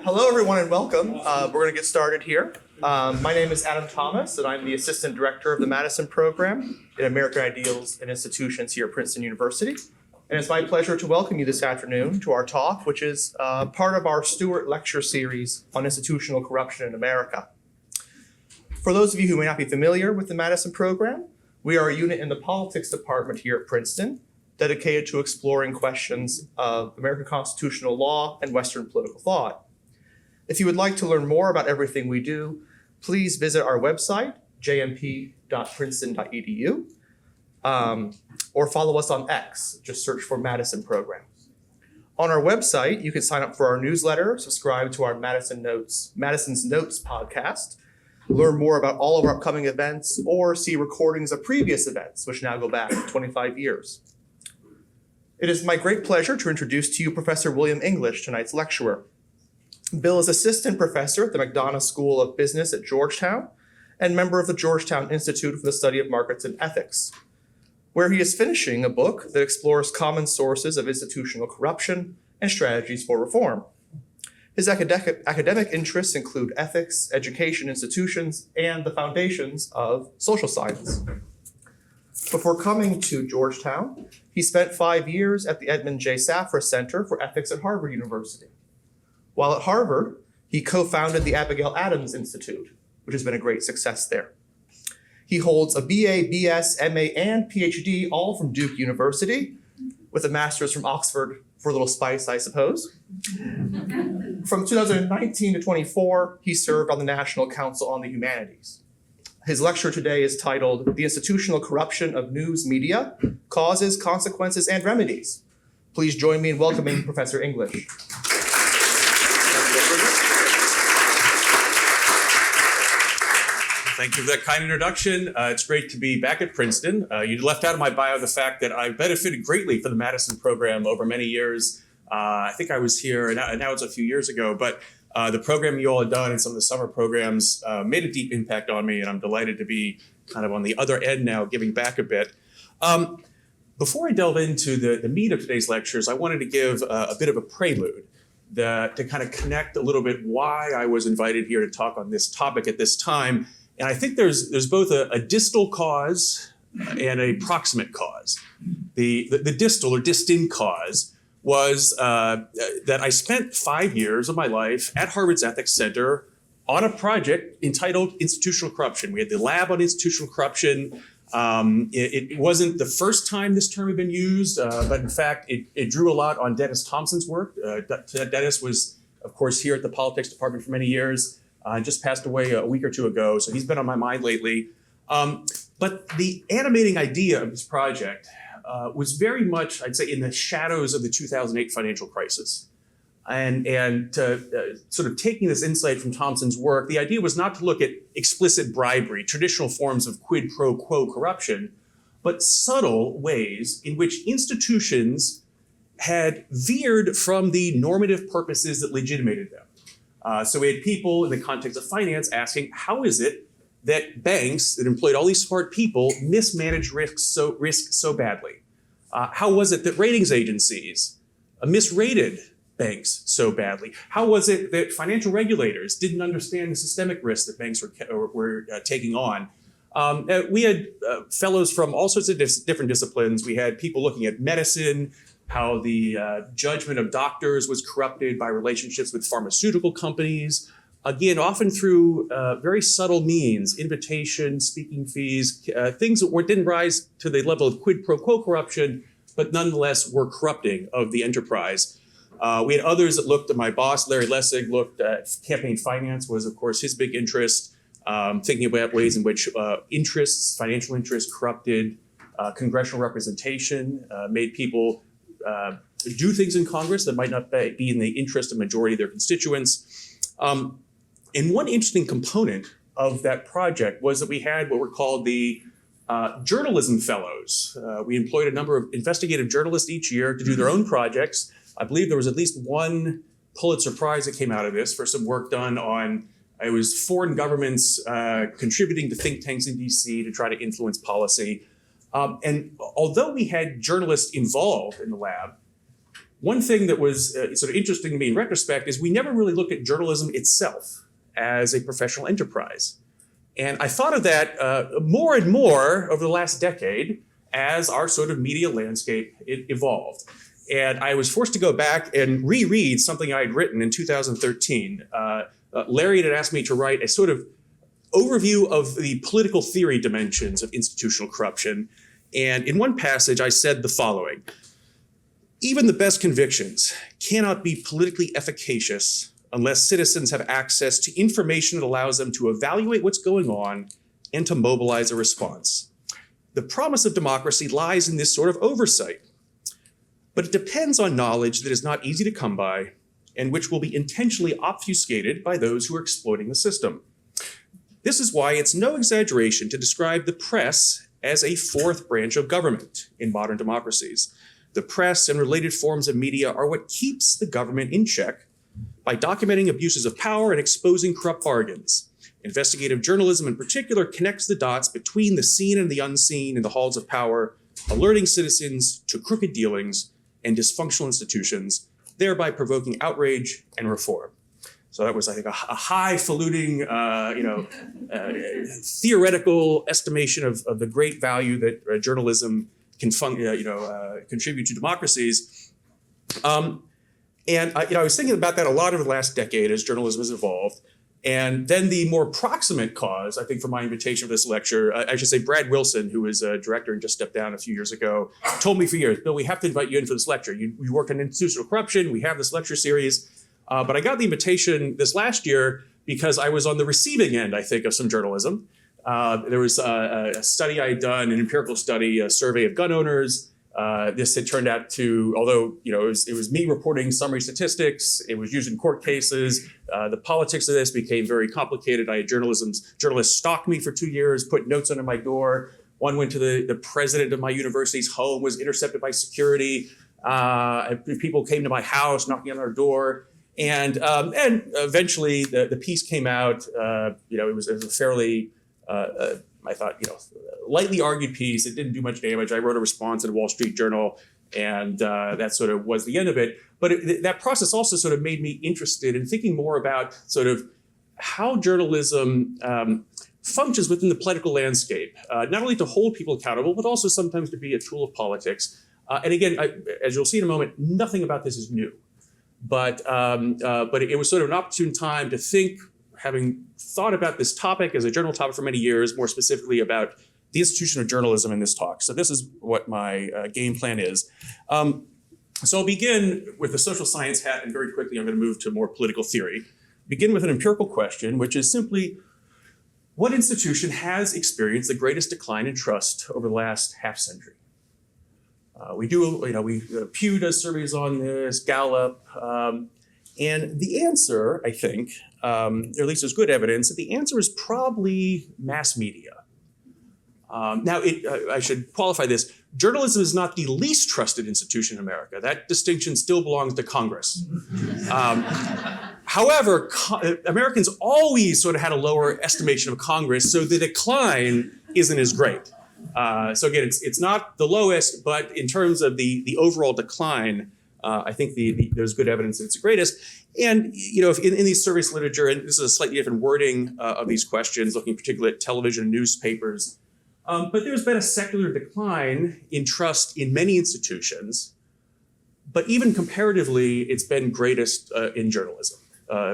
Hello, everyone, and welcome. We're going to get started here. My name is Adam Thomas, and I'm the Assistant Director of the Madison Program in American Ideals and Institutions here at Princeton University. And it's my pleasure to welcome you this afternoon to our talk, which is part of our Stewart Lecture Series on institutional corruption in America. For those of you who may not be familiar with the Madison Program, we are a unit in the Politics Department here at Princeton, dedicated to exploring questions of American constitutional law and Western political thought. If you would like to learn more about everything we do, please visit our website, jmp.princeton.edu, or follow us on X. Just search for Madison Program. On our website, you can sign up for our newsletter, subscribe to our Madison's Notes podcast, learn more about all of our upcoming events, or see recordings of previous events, which now go back 25 years. It is my great pleasure to introduce to you Professor William English, tonight's lecturer. Bill is assistant professor at the McDonough School of Business at Georgetown and member of the Georgetown Institute for the Study of Markets and Ethics, where he is finishing a book that explores common sources of institutional corruption and strategies for reform. His academic interests include ethics, education institutions, and the foundations of social science. Before coming to Georgetown, he spent 5 years at the Edmund J. Safra Center for Ethics at Harvard University. While at Harvard, he co-founded the Abigail Adams Institute, which has been a great success there. He holds a BA, BS, MA, and PhD, all from Duke University, with a master's from Oxford for a little spice, I suppose. From 2019 to 24, he served on the National Council on the Humanities. His lecture today is titled The Institutional Corruption of News Media, Causes, Consequences, and Remedies. Please join me in welcoming Professor English. Thank you for that kind introduction. It's great to be back at Princeton. You left out of my bio the fact that I benefited greatly from the Madison program over many years. I think I was here, and now it's a few years ago, but the program you all had done and some of the summer programs made a deep impact on me, and I'm delighted to be kind of on the other end now, giving back a bit. Before I delve into the meat of today's lectures, I wanted to give a bit of a prelude to kind of connect a little bit why I was invited here to talk on this topic at this time. And I think there's both a distal cause and a proximate cause. The distal or distant cause was that I spent 5 years of my life at Harvard's Ethics Center on a project entitled Institutional Corruption. We had the lab on institutional corruption. It wasn't the first time this term had been used, but in fact, it drew a lot on Dennis Thompson's work. Dennis was, of course, here at the Politics Department for many years. Just passed away a week or two ago, so he's been on my mind lately. But the animating idea of this project was very much, I'd say, in the shadows of the 2008 financial crisis. And sort of taking this insight from Thompson's work, the idea was not to look at explicit bribery, traditional forms of quid pro quo corruption, but subtle ways in which institutions had veered from the normative purposes that legitimated them. So we had people in the context of finance asking, how is it that banks that employed all these smart people mismanaged risk so badly? How was it that ratings agencies misrated banks so badly? How was it that financial regulators didn't understand the systemic risks that banks were taking on? We had fellows from all sorts of different disciplines. We had people looking at medicine, how the judgment of doctors was corrupted by relationships with pharmaceutical companies. Again, often through very subtle means, invitation, speaking fees, things that didn't rise to the level of quid pro quo corruption, but nonetheless were corrupting of the enterprise. We had others that looked at my boss, Larry Lessig, looked at campaign finance was, of course, his big interest, thinking about ways in which financial interests corrupted congressional representation, made people do things in Congress that might not be in the interest of majority of their constituents. And one interesting component of that project was that we had what were called the journalism fellows. We employed a number of investigative journalists each year to do their own projects. I believe there was at least one Pulitzer Prize that came out of this for some work done on, it was foreign governments contributing to think tanks in DC to try to influence policy. And although we had journalists involved in the lab, one thing that was sort of interesting to me in retrospect is we never really looked at journalism itself as a professional enterprise. And I thought of that more and more over the last decade as our sort of media landscape evolved. And I was forced to go back and reread something I had written in 2013. Larry had asked me to write a sort of overview of the political theory dimensions of institutional corruption. And in one passage, I said the following: even the best convictions cannot be politically efficacious unless citizens have access to information that allows them to evaluate what's going on and to mobilize a response. The promise of democracy lies in this sort of oversight, but it depends on knowledge that is not easy to come by and which will be intentionally obfuscated by those who are exploiting the system. This is why it's no exaggeration to describe the press as a fourth branch of government in modern democracies. The press and related forms of media are what keeps the government in check by documenting abuses of power and exposing corrupt bargains. Investigative journalism in particular connects the dots between the seen and the unseen in the halls of power, alerting citizens to crooked dealings and dysfunctional institutions, thereby provoking outrage and reform. So that was, I think, a highfalutin, theoretical estimation of the great value that journalism can contribute to democracies. And I was thinking about that a lot over the last decade as journalism has evolved. And then the more proximate cause, I think, for my invitation for this lecture, I should say Brad Wilson, who was a director and just stepped down a few years ago, told me for years, Bill, we have to invite you in for this lecture. You work on institutional corruption. We have this lecture series. But I got the invitation this last year because I was on the receiving end, I think, of some journalism. There was a study I had done, an empirical study, a survey of gun owners. This had turned out to, although it was me reporting summary statistics, it was used in court cases. The politics of this became very complicated. I had journalists stalk me for 2 years, put notes under my door. One went to the president of my university's home, was intercepted by security. People came to my house, knocking on our door. And eventually the piece came out. It was a fairly, I thought, lightly argued piece. It didn't do much damage. I wrote a response in the Wall Street Journal, and that sort of was the end of it. But that process also sort of made me interested in thinking more about sort of how journalism functions within the political landscape, not only to hold people accountable, but also sometimes to be a tool of politics. And again, as you'll see in a moment, nothing about this is new. But it was sort of an opportune time to think, having thought about this topic as a journal topic for many years, more specifically about the institution of journalism in this talk. So this is what my game plan is. So I'll begin with the social science hat, and very quickly I'm going to move to more political theory. Begin with an empirical question, which is simply, what institution has experienced the greatest decline in trust over the last half century? Pew does surveys on this, Gallup, and the answer, I think, or at least there's good evidence, that the answer is probably mass media. Now, I should qualify this. Journalism is not the least trusted institution in America. That distinction still belongs to Congress. However, Americans always sort of had a lower estimation of Congress, so the decline isn't as great. So again, it's not the lowest, but in terms of the overall decline, I think there's good evidence that it's the greatest. And if in these surveys literature, and this is a slightly different wording of these questions, looking particularly at television and newspapers, but there's been a secular decline in trust in many institutions. But even comparatively, it's been greatest in journalism,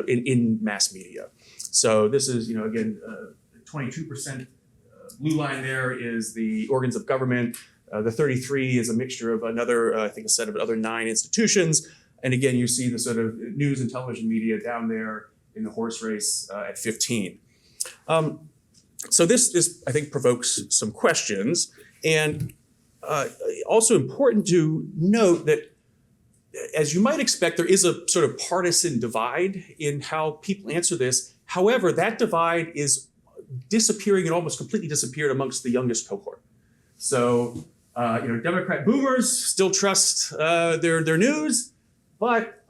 in mass media. So this is, again, 22%. Blue line there is the organs of government. The 33 is a mixture of another, I think, a set of other 9 institutions. And again, you see the sort of news and television media down there in the horse race at 15. So this, I think, provokes some questions. And also important to note that, as you might expect, there is a sort of partisan divide in how people answer this. However, that divide is disappearing and almost completely disappeared amongst the youngest cohort. So, Democrat boomers still trust their news, but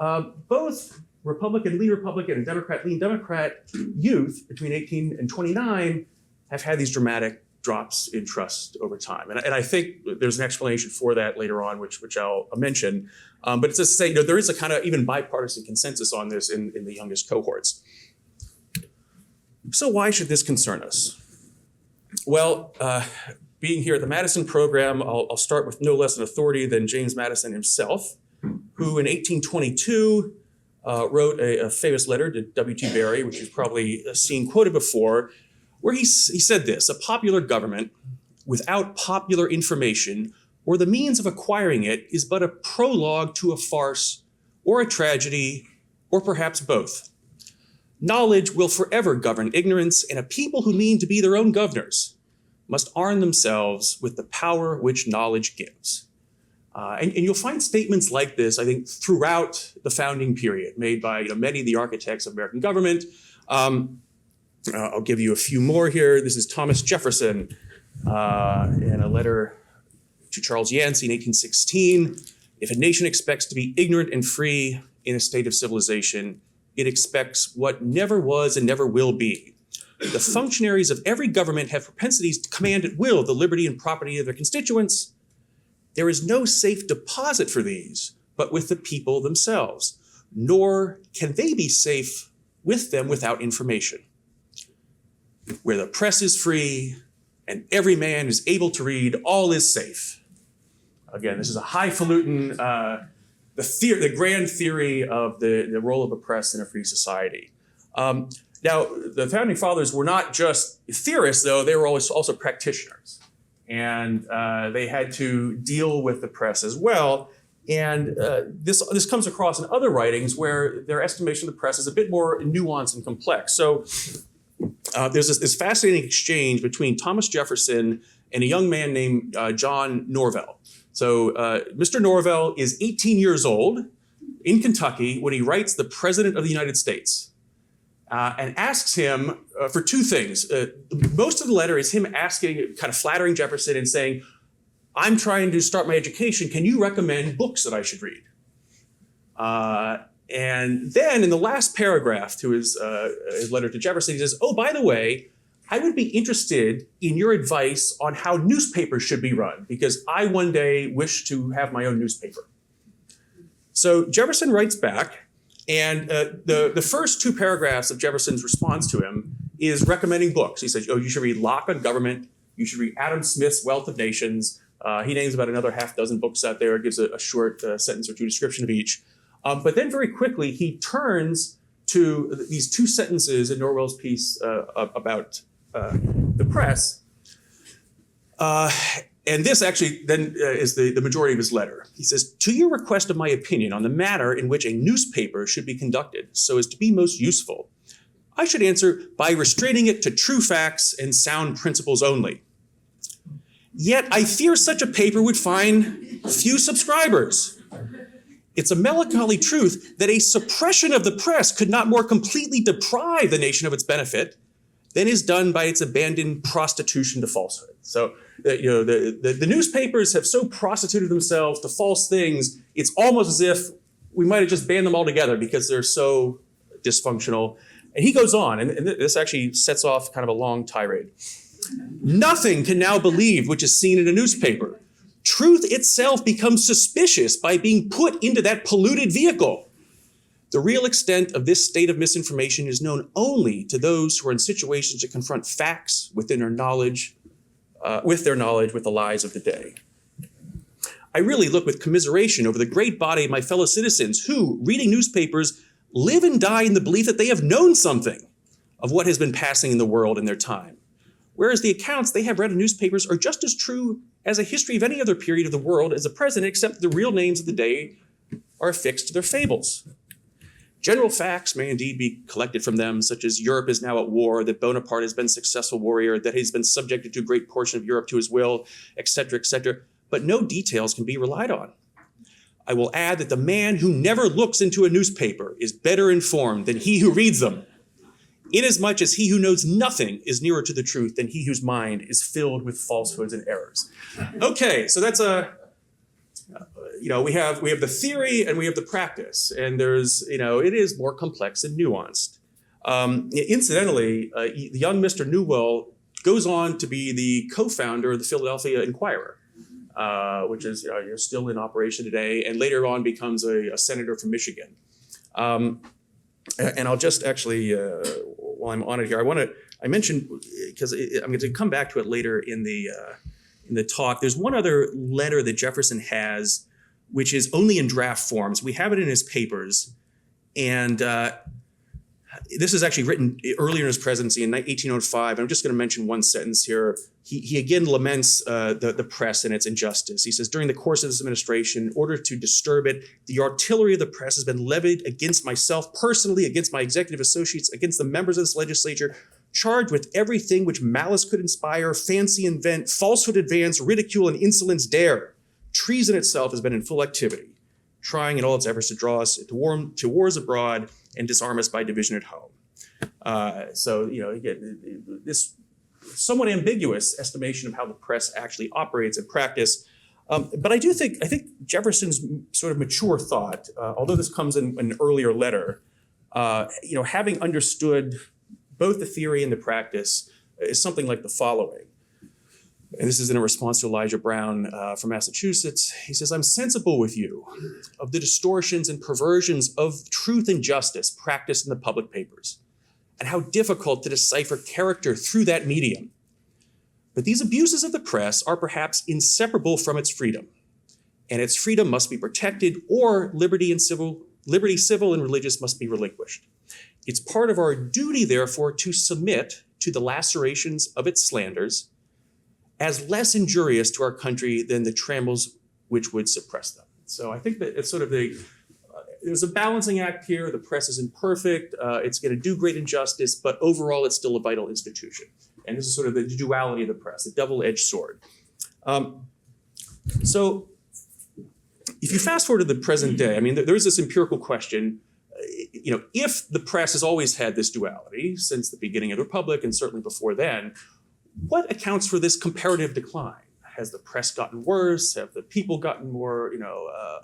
both Republican, lean Republican, and Democrat, lean Democrat youth between 18 and 29 have had these dramatic drops in trust over time. And I think there's an explanation for that later on, which I'll mention. But it's just to say, there is a kind of even bipartisan consensus on this in the youngest cohorts. So why should this concern us? Well, being here at the Madison program, I'll start with no less an authority than James Madison himself, who in 1822 wrote a famous letter to W.T. Berry, which you've probably seen quoted before, where he said this: "A popular government without popular information or the means of acquiring it is but a prologue to a farce or a tragedy, or perhaps both. Knowledge will forever govern ignorance, and a people who mean to be their own governors must arm themselves with the power which knowledge gives." And you'll find statements like this, I think, throughout the founding period, made by many of the architects of American government. I'll give you a few more here. This is Thomas Jefferson in a letter to Charles Yancey in 1816. "If a nation expects to be ignorant and free in a state of civilization, it expects what never was and never will be. The functionaries of every government have propensities to command at will the liberty and property of their constituents. There is no safe deposit for these, but with the people themselves, nor can they be safe with them without information. Where the press is free and every man is able to read, all is safe." Again, this is a highfalutin, the grand theory of the role of the press in a free society. Now, the founding fathers were not just theorists, though; they were also practitioners, and they had to deal with the press as well. And this comes across in other writings where their estimation of the press is a bit more nuanced and complex. So there's this fascinating exchange between Thomas Jefferson and a young man named John Norvell. So Mr. Norvell is 18 years old in Kentucky when he writes the President of the United States and asks him for two things. Most of the letter is him asking, kind of flattering Jefferson and saying, "I'm trying to start my education. Can you recommend books that I should read?" And then in the last paragraph to his letter to Jefferson, he says, "Oh, by the way, I would be interested in your advice on how newspapers should be run, because I one day wish to have my own newspaper." So Jefferson writes back, and the first two paragraphs of Jefferson's response to him is recommending books. He says, "Oh, you should read Locke on Government. You should read Adam Smith's Wealth of Nations." He names about another half dozen books out there, gives a short sentence or two description of each. But then very quickly, he turns to these two sentences in Norvell's piece about the press. And this actually then is the majority of his letter. He says, "To your request of my opinion on the manner in which a newspaper should be conducted so as to be most useful, I should answer by restraining it to true facts and sound principles only. Yet I fear such a paper would find few subscribers. It's a melancholy truth that a suppression of the press could not more completely deprive the nation of its benefit than is done by its abandoned prostitution to falsehood." So, the newspapers have so prostituted themselves to false things, it's almost as if we might have just banned them altogether because they're so dysfunctional. And he goes on, and this actually sets off kind of a long tirade. "Nothing can now believe which is seen in a newspaper. Truth itself becomes suspicious by being put into that polluted vehicle. The real extent of this state of misinformation is known only to those who are in situations to confront facts within their knowledge, with the lies of the day. I really look with commiseration over the great body of my fellow citizens who, reading newspapers, live and die in the belief that they have known something of what has been passing in the world in their time, whereas the accounts they have read in newspapers are just as true as a history of any other period of the world as the present, except the real names of the day are affixed to their fables. General facts may indeed be collected from them, such as Europe is now at war, that Bonaparte has been a successful warrior, that he's been subjected to a great portion of Europe to his will, etc., but no details can be relied on. I will add that the man who never looks into a newspaper is better informed than he who reads them, inasmuch as he who knows nothing is nearer to the truth than he whose mind is filled with falsehoods and errors." Okay, so that's we have the theory and we have the practice, and there's, it is more complex and nuanced. Incidentally, the young Mr. Newell goes on to be the co-founder of the Philadelphia Inquirer, which is still in operation today, and later on becomes a senator from Michigan. And I'll just actually, while I'm on it here, I mentioned, because I'm going to come back to it later in the talk, there's one other letter that Jefferson has, which is only in draft forms. We have it in his papers, and this is actually written earlier in his presidency in 1805. I'm just going to mention one sentence here. He again laments the press and its injustice. He says, during the course of this administration, in order to disturb it, the artillery of the press has been levied against myself personally, against my executive associates, against the members of this legislature, charged with everything which malice could inspire, fancy invent, falsehood advance, ridicule, and insolence dare. Treason itself has been in full activity, trying in all its efforts to draw us to wars abroad and disarm us by division at home. Again, this somewhat ambiguous estimation of how the press actually operates in practice. But I think Jefferson's sort of mature thought, although this comes in an earlier letter, having understood both the theory and the practice, is something like the following. And this is in a response to Elijah Brown from Massachusetts. He says, I'm sensible with you of the distortions and perversions of truth and justice practiced in the public papers, and how difficult to decipher character through that medium. But these abuses of the press are perhaps inseparable from its freedom, and its freedom must be protected, or liberty, civil and religious, must be relinquished. It's part of our duty, therefore, to submit to the lacerations of its slanders as less injurious to our country than the trammels which would suppress them. So I think that it's sort of there's a balancing act here. The press is imperfect. It's going to do great injustice, but overall it's still a vital institution. And this is sort of the duality of the press, the double-edged sword. So if you fast forward to the present day, I mean, there's this empirical question, if the press has always had this duality since the beginning of the Republic and certainly before then, what accounts for this comparative decline? Has the press gotten worse? Have the people gotten more,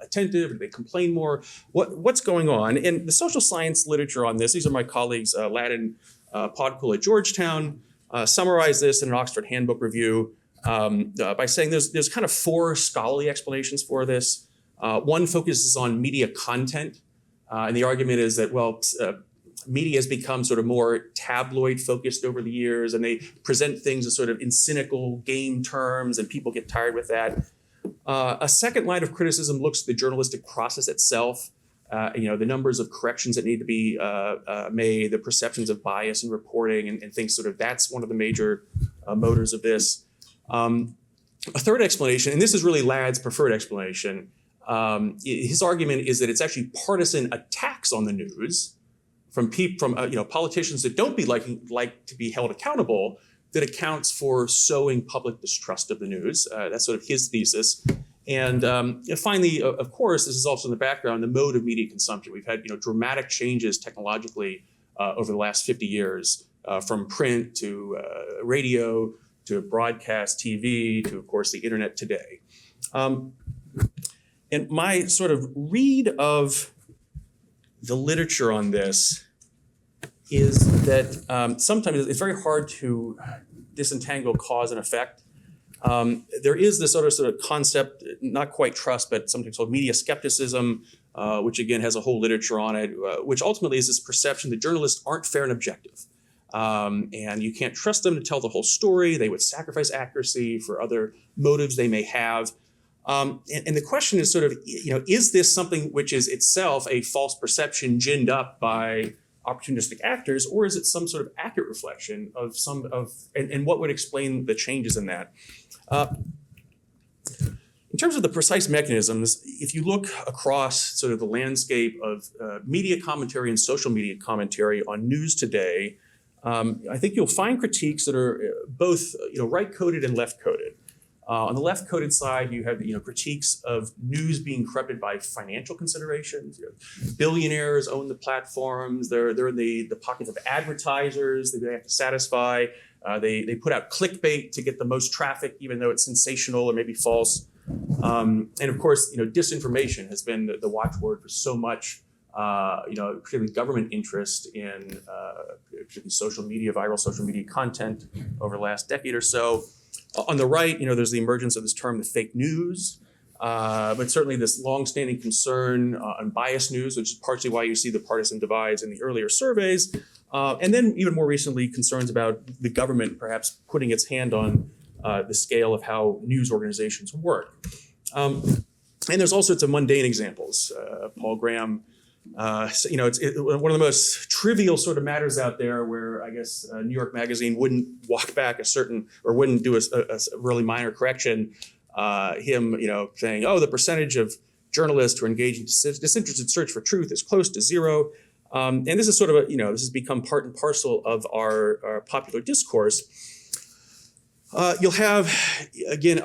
attentive? Do they complain more? What's going on? And the social science literature on this, these are my colleagues, Ladin Podkul at Georgetown, summarize this in an Oxford Handbook Review by saying there's kind of four scholarly explanations for this. One focuses on media content, and the argument is that, media has become sort of more tabloid focused over the years, and they present things as sort of in cynical game terms, and people get tired with that. A second line of criticism looks at the journalistic process itself, the numbers of corrections that need to be made, the perceptions of bias in reporting, and things sort of that's one of the major motors of this. A third explanation, and this is really Ladd's preferred explanation, his argument is that it's actually partisan attacks on the news from politicians that don't like to be held accountable, that accounts for sowing public distrust of the news. That's sort of his thesis. And finally, of course, this is also in the background, the mode of media consumption. We've had dramatic changes technologically over the last 50 years, from print to radio to broadcast TV to, of course, the internet today. And my sort of read of the literature on this is that sometimes it's very hard to disentangle cause and effect. There is this sort of concept, not quite trust, but sometimes called media skepticism, which again has a whole literature on it, which ultimately is this perception that journalists aren't fair and objective. And you can't trust them to tell the whole story. They would sacrifice accuracy for other motives they may have. And the question is sort of, is this something which is itself a false perception ginned up by opportunistic actors, or is it some sort of accurate reflection of and what would explain the changes in that? In terms of the precise mechanisms, if you look across sort of the landscape of media commentary and social media commentary on news today, I think you'll find critiques that are both right-coded and left-coded. On the left-coded side, you have critiques of news being corrupted by financial considerations. Billionaires own the platforms. They're in the pockets of advertisers that they have to satisfy. They put out clickbait to get the most traffic, even though it's sensational or maybe false. And of course, disinformation has been the watchword for so much particularly government interest in particularly viral social media content over the last decade or so. On the right, there's the emergence of this term, the fake news, but certainly this longstanding concern on biased news, which is partially why you see the partisan divides in the earlier surveys. And then even more recently, concerns about the government perhaps putting its hand on the scale of how news organizations work. And there's all sorts of mundane examples. Paul Graham, it's one of the most trivial sort of matters out there where I guess New York Magazine wouldn't walk back wouldn't do a really minor correction. Him, saying, the percentage of journalists who are engaged in disinterested search for truth is close to zero. And this is sort of this has become part and parcel of our popular discourse. You'll have, again,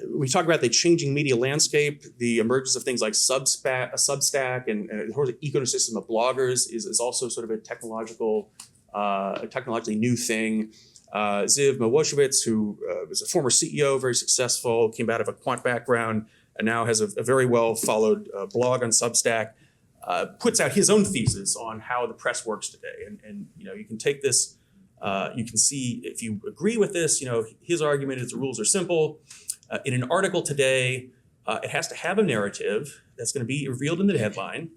we talk about the changing media landscape, the emergence of things like Substack and the whole ecosystem of bloggers is also sort of a technologically new thing. Ziv Mowosiewicz, who was a former CEO, very successful, came out of a quant background, and now has a very well followed blog on Substack, puts out his own thesis on how the press works today. And you can take this. You can see if you agree with this, his argument is the rules are simple. In an article today, it has to have a narrative that's going to be revealed in the headline.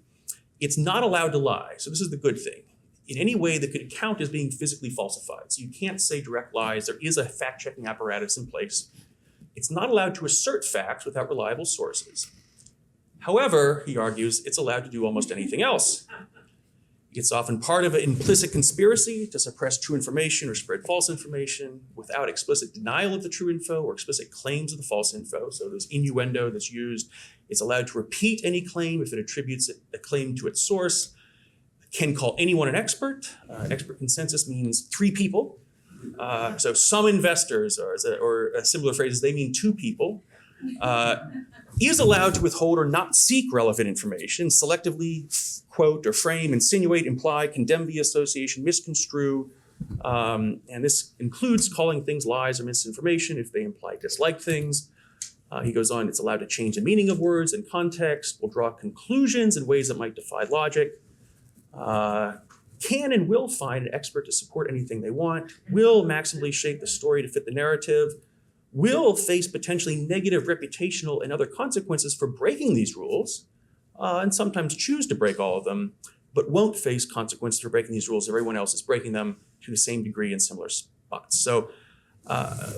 It's not allowed to lie. So this is the good thing. In any way that could count as being physically falsified. So you can't say direct lies. There is a fact-checking apparatus in place. It's not allowed to assert facts without reliable sources. However, he argues, it's allowed to do almost anything else. It's often part of an implicit conspiracy to suppress true information or spread false information without explicit denial of the true info or explicit claims of the false info. So there's innuendo that's used. It's allowed to repeat any claim if it attributes a claim to its source. Can call anyone an expert. Expert consensus means 3 people. So some investors, or a similar phrases, they mean 2 people. Is allowed to withhold or not seek relevant information, selectively quote or frame, insinuate, imply, condemn via association, misconstrue. And this includes calling things lies or misinformation if they imply disliked things. He goes on, it's allowed to change the meaning of words and context, will draw conclusions in ways that might defy logic. Can and will find an expert to support anything they want, will maximally shape the story to fit the narrative, will face potentially negative reputational and other consequences for breaking these rules, and sometimes choose to break all of them, but won't face consequences for breaking these rules if everyone else is breaking them to the same degree in similar spots. So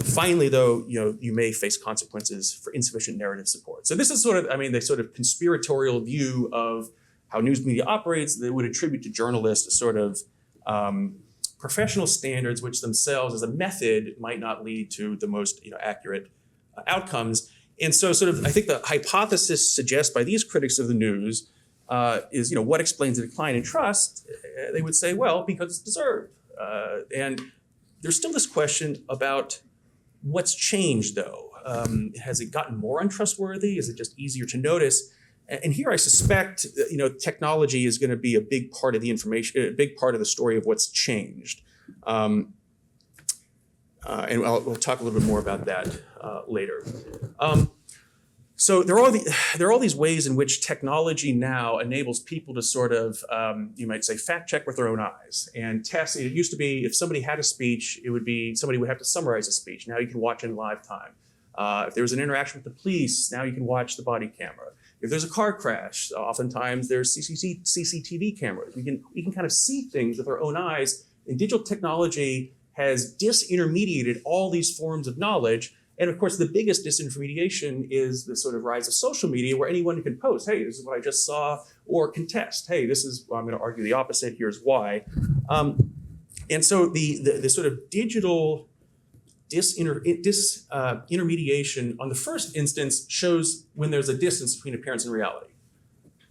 finally, though, you may face consequences for insufficient narrative support. So this is the sort of conspiratorial view of how news media operates. They would attribute to journalists a sort of professional standards, which themselves as a method might not lead to the most accurate outcomes. And so I think the hypothesis suggests by these critics of the news is, what explains the decline in trust? They would say, well, because it's deserved. And there's still this question about what's changed, though. Has it gotten more untrustworthy? Is it just easier to notice? And here I suspect, technology is going to be a big part of the information, a big part of the story of what's changed. And we'll talk a little bit more about that later. So there are all these ways in which technology now enables people to sort of, you might say, fact check with their own eyes and test. It used to be if somebody had a speech, it would be somebody would have to summarize a speech. Now you can watch in live time. If there was an interaction with the police, now you can watch the body camera. If there's a car crash, oftentimes there's CCTV cameras. We can kind of see things with our own eyes. And digital technology has disintermediated all these forms of knowledge. And of course, the biggest disintermediation is the sort of rise of social media where anyone can post, hey, this is what I just saw, or contest, hey, I'm going to argue the opposite, here's why. And so the sort of digital disintermediation on the first instance shows when there's a distance between appearance and reality.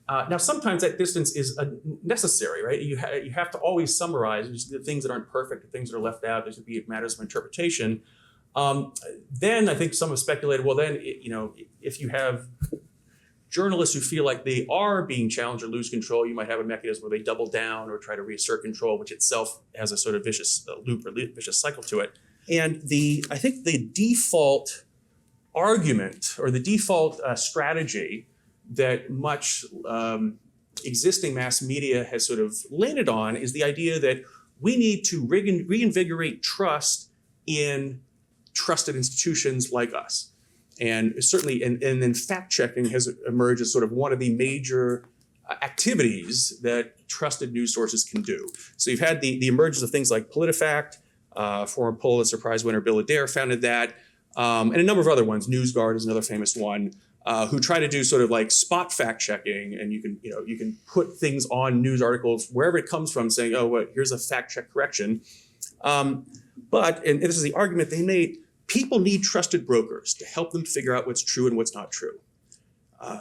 Now, sometimes that distance is necessary, right? You have to always summarize the things that aren't perfect, the things that are left out. There's going to be matters of interpretation. Then I think some have speculated, well, then, if you have journalists who feel like they are being challenged or lose control, you might have a mechanism where they double down or try to reassert control, which itself has a sort of vicious loop or vicious cycle to it. And I think the default argument or the default strategy that much existing mass media has sort of landed on is the idea that we need to reinvigorate trust in trusted institutions like us. And certainly, and then fact-checking has emerged as sort of one of the major activities that trusted news sources can do. So you've had the emergence of things like PolitiFact, former Pulitzer Prize winner Bill Adair founded that, and a number of other ones. NewsGuard is another famous one, who try to do sort of like spot fact-checking, and you can put things on news articles wherever it comes from, saying, oh, well, here's a fact-check correction. But, and this is the argument they made, people need trusted brokers to help them figure out what's true and what's not true.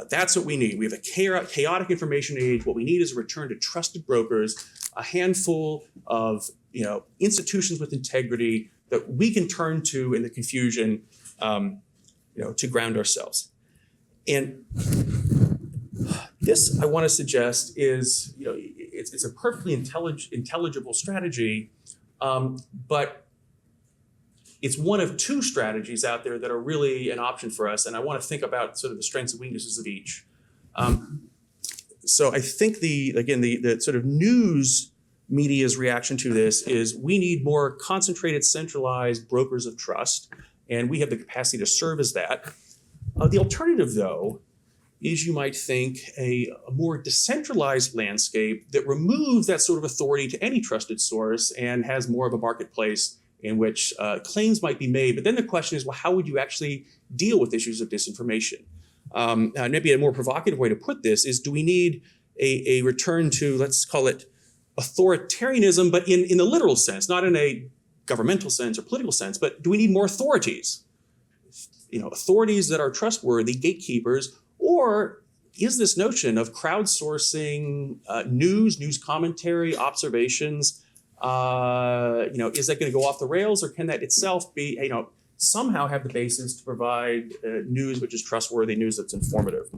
That's what we need. We have a chaotic information age. What we need is a return to trusted brokers, a handful of institutions with integrity that we can turn to in the confusion, to ground ourselves. And this, I want to suggest, is it's a perfectly intelligible strategy, but it's one of two strategies out there that are really an option for us, and I want to think about sort of the strengths and weaknesses of each. So I think the sort of news media's reaction to this is we need more concentrated, centralized brokers of trust, and we have the capacity to serve as that. The alternative, though, is you might think a more decentralized landscape that removes that sort of authority to any trusted source and has more of a marketplace in which claims might be made. But then the question is, well, how would you actually deal with issues of disinformation? Maybe a more provocative way to put this is, do we need a return to, let's call it authoritarianism, but in the literal sense, not in a governmental sense or political sense, but do we need more authorities? Authorities that are trustworthy, gatekeepers, or is this notion of crowdsourcing news commentary, observations, is that going to go off the rails, or can that itself be, somehow have the basis to provide news which is trustworthy, news that's informative?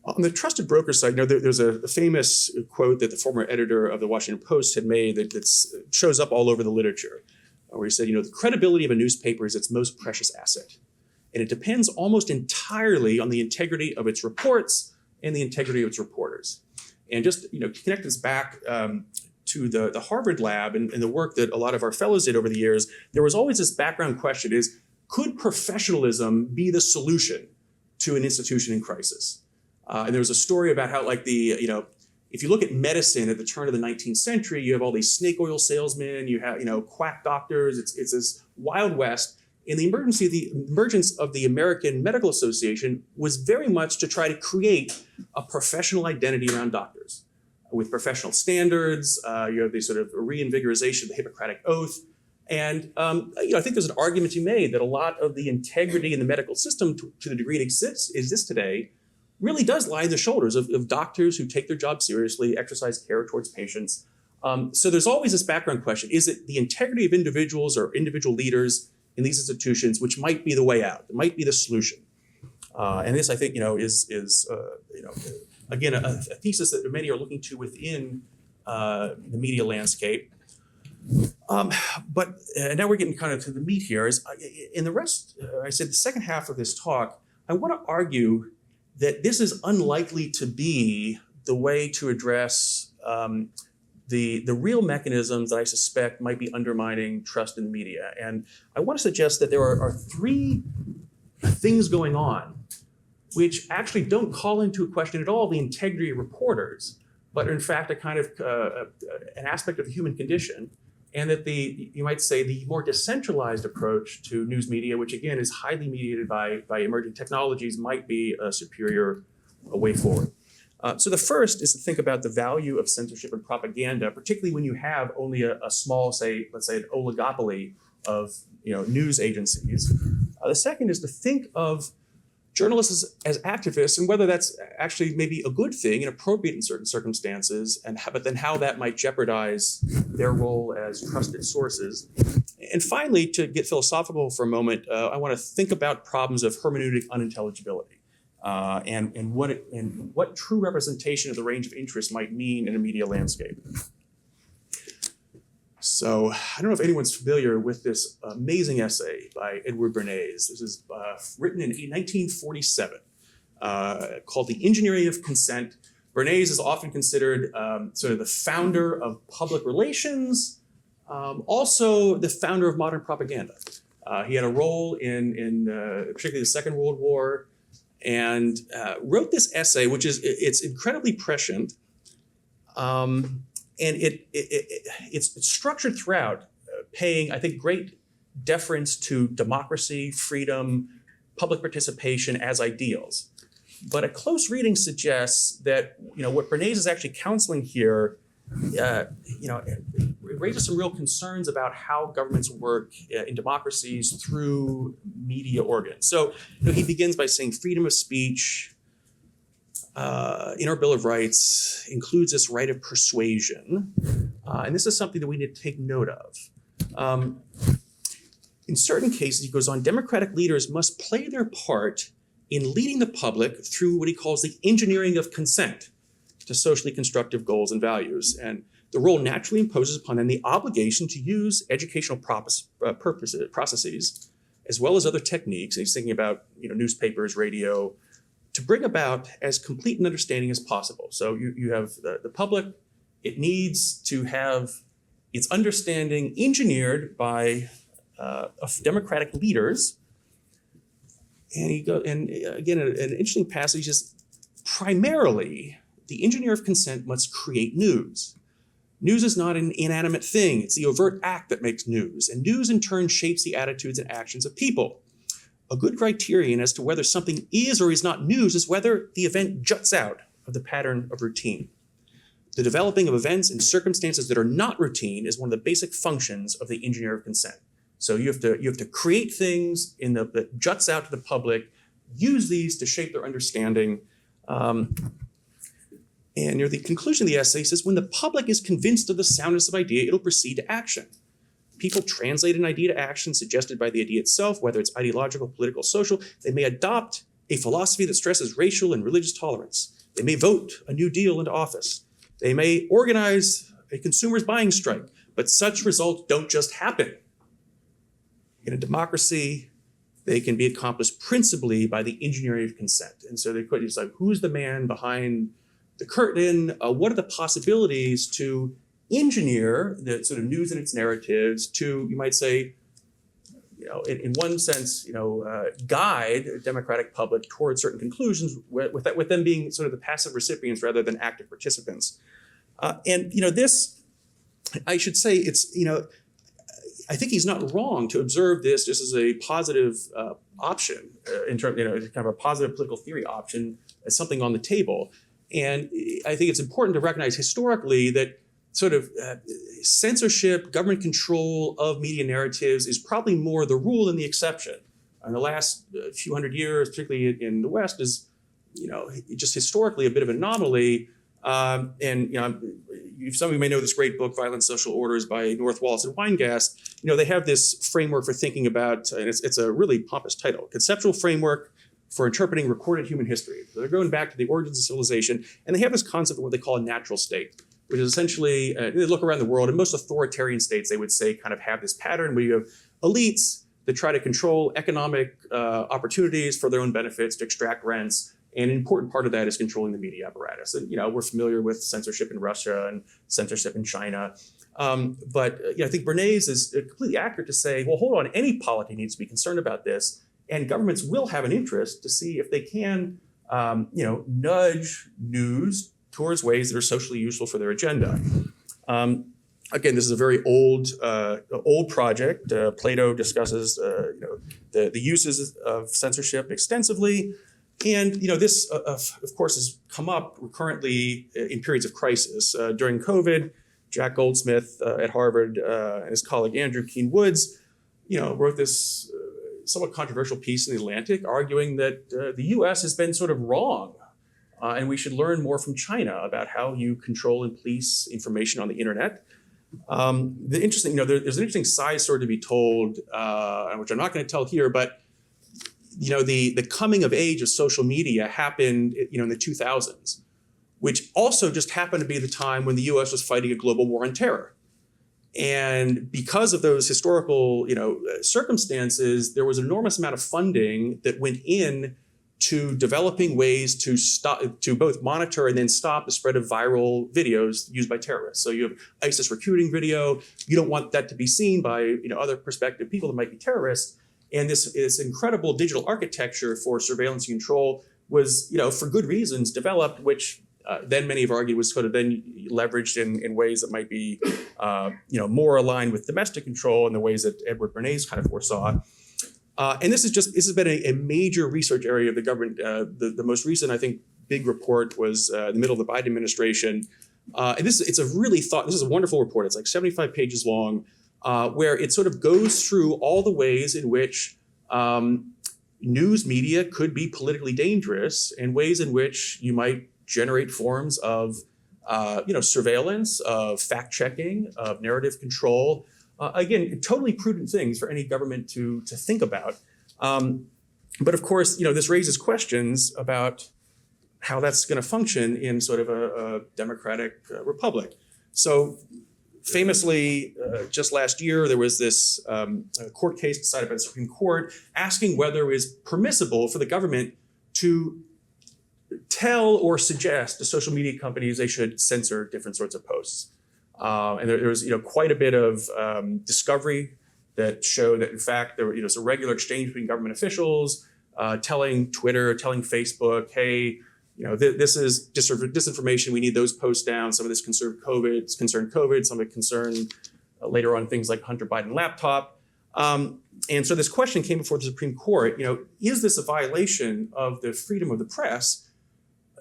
On the trusted broker side, there's a famous quote that the former editor of the Washington Post had made that shows up all over the literature, where he said, the credibility of a newspaper is its most precious asset, and it depends almost entirely on the integrity of its reports and the integrity of its reporters. And just connect this back to the Harvard lab and the work that a lot of our fellows did over the years, there was always this background question is, could professionalism be the solution to an institution in crisis? And there was a story about how if you look at medicine at the turn of the 19th century, you have all these snake oil salesmen, you have, quack doctors, it's this Wild West. And the emergence of the American Medical Association was very much to try to create a professional identity around doctors with professional standards. You have the sort of reinvigorization of the Hippocratic Oath. And I think there's an argument to be made that a lot of the integrity in the medical system, to the degree it exists today, really does lie in the shoulders of doctors who take their job seriously, exercise care towards patients. So there's always this background question. Is it the integrity of individuals or individual leaders in these institutions which might be the way out? It might be the solution. And this, I think, is again, a thesis that many are looking to within the media landscape. But now we're getting kind of to the meat here. In the rest, I said the second half of this talk, I want to argue that this is unlikely to be the way to address the real mechanisms that I suspect might be undermining trust in the media. And I want to suggest that there are three things going on which actually don't call into question at all the integrity of reporters, but are in fact a kind of an aspect of the human condition. And that you might say, the more decentralized approach to news media, which again is highly mediated by emerging technologies, might be a superior way forward. So the first is to think about the value of censorship and propaganda, particularly when you have only a small, let's say an oligopoly of news agencies. The second is to think of journalists as activists, and whether that's actually maybe a good thing and appropriate in certain circumstances, but then how that might jeopardize their role as trusted sources. And finally, to get philosophical for a moment, I want to think about problems of hermeneutic unintelligibility and what true representation of the range of interest might mean in a media landscape. So I don't know if anyone's familiar with this amazing essay by Edward Bernays. This is written in 1947. called The Engineering of Consent. Bernays is often considered sort of the founder of public relations, also the founder of modern propaganda. He had a role in particularly the Second World War, and wrote this essay, which it's incredibly prescient, and it's structured throughout, paying, I think, great deference to democracy, freedom, public participation as ideals. But a close reading suggests that what Bernays is actually counseling here, it raises some real concerns about how governments work in democracies through media organs. So he begins by saying freedom of speech in our Bill of Rights includes this right of persuasion, and this is something that we need to take note of. In certain cases, he goes on, democratic leaders must play their part in leading the public through what he calls the engineering of consent to socially constructive goals and values. And the role naturally imposes upon them the obligation to use educational processes, as well as other techniques, and he's thinking about newspapers, radio, to bring about as complete an understanding as possible. So you have the public, it needs to have its understanding engineered by democratic leaders. And again, an interesting passage is primarily the engineer of consent must create news. News is not an inanimate thing. It's the overt act that makes news. And news in turn shapes the attitudes and actions of people. A good criterion as to whether something is or is not news is whether the event juts out of the pattern of routine. The developing of events and circumstances that are not routine is one of the basic functions of the engineer of consent. So you have to create things that juts out to the public, use these to shape their understanding. And near the conclusion of the essay says, when the public is convinced of the soundness of idea, it'll proceed to action. People translate an idea to action suggested by the idea itself, whether it's ideological, political, social. They may adopt a philosophy that stresses racial and religious tolerance. They may vote a New Deal into office. They may organize a consumer's buying strike, but such results don't just happen. In a democracy, they can be accomplished principally by the engineering of consent. And so they could decide who's the man behind the curtain, what are the possibilities to engineer the sort of news and its narratives to, you might say, in one sense, guide a democratic public towards certain conclusions with them being sort of the passive recipients rather than active participants. This, I should say, it's, I think he's not wrong to observe this just as a positive option in terms, kind of a positive political theory option as something on the table. And I think it's important to recognize historically that sort of censorship, government control of media narratives is probably more the rule than the exception. In the last few hundred years, particularly in the West, is just historically a bit of an anomaly. Some of you may know this great book, Violent Social Orders by North Wallace and Weingast. They have this framework for thinking about, and it's a really pompous title, Conceptual Framework for Interpreting Recorded Human History. So they're going back to the origins of civilization, and they have this concept of what they call a natural state, which is essentially, they look around the world, and most authoritarian states, they would say, kind of have this pattern where you have elites that try to control economic opportunities for their own benefits, to extract rents. And an important part of that is controlling the media apparatus. And we're familiar with censorship in Russia and censorship in China. But I think Bernays is completely accurate to say, well, hold on, any polity needs to be concerned about this. And governments will have an interest to see if they can, nudge news towards ways that are socially useful for their agenda. Again, this is a very old project. Plato discusses, the uses of censorship extensively. And this, of course, has come up recurrently in periods of crisis. During COVID, Jack Goldsmith at Harvard and his colleague Andrew Keen Woods, wrote this somewhat controversial piece in The Atlantic, arguing that the U.S. has been sort of wrong, and we should learn more from China about how you control and police information on the internet. There's an interesting side story to be told, which I'm not going to tell here, but the coming of age of social media happened, in the 2000s, which also just happened to be the time when the U.S. was fighting a global war on terror. And because of those historical, circumstances, there was an enormous amount of funding that went in to developing ways to both monitor and then stop the spread of viral videos used by terrorists. So you have ISIS recruiting video. You don't want that to be seen by other prospective people that might be terrorists. And this incredible digital architecture for surveillance and control was, for good reasons developed, which then many have argued was sort of then leveraged in ways that might be, more aligned with domestic control in the ways that Edward Bernays kind of foresaw. And this has been a major research area of the government. The most recent, I think, big report was in the middle of the Biden administration. And this is a wonderful report. It's like 75 pages long, where it sort of goes through all the ways in which news media could be politically dangerous and ways in which you might generate forms of surveillance, of fact checking, of narrative control. Again, totally prudent things for any government to think about. But of course, this raises questions about how that's going to function in sort of a democratic republic. So famously, just last year, there was this court case decided by the Supreme Court asking whether it was permissible for the government to tell or suggest to social media companies they should censor different sorts of posts. And there was, quite a bit of discovery that showed that, in fact, there was a regular exchange between government officials telling Twitter, telling Facebook, hey, this is disinformation. We need those posts down. Some of this concerned COVID. Some of it concerned later on things like Hunter Biden laptop. And so this question came before the Supreme Court. Is this a violation of the freedom of the press?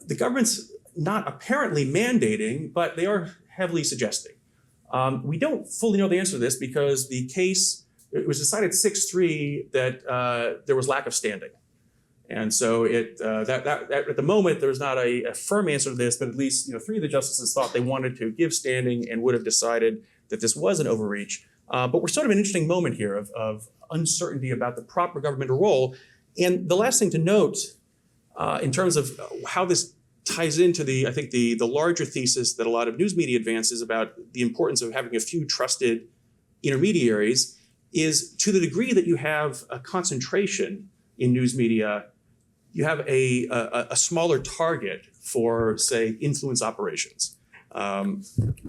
The government's not apparently mandating, but they are heavily suggesting. We don't fully know the answer to this because the case, it was decided 6-3 that there was lack of standing. And so that at the moment, there's not a firm answer to this, but at least 3 of the justices thought they wanted to give standing and would have decided that this was an overreach. But we're sort of an interesting moment here of uncertainty about the proper governmental role. And the last thing to note in terms of how this ties into the larger thesis that a lot of news media advances about the importance of having a few trusted intermediaries is to the degree that you have a concentration in news media, you have a smaller target for, say, influence operations.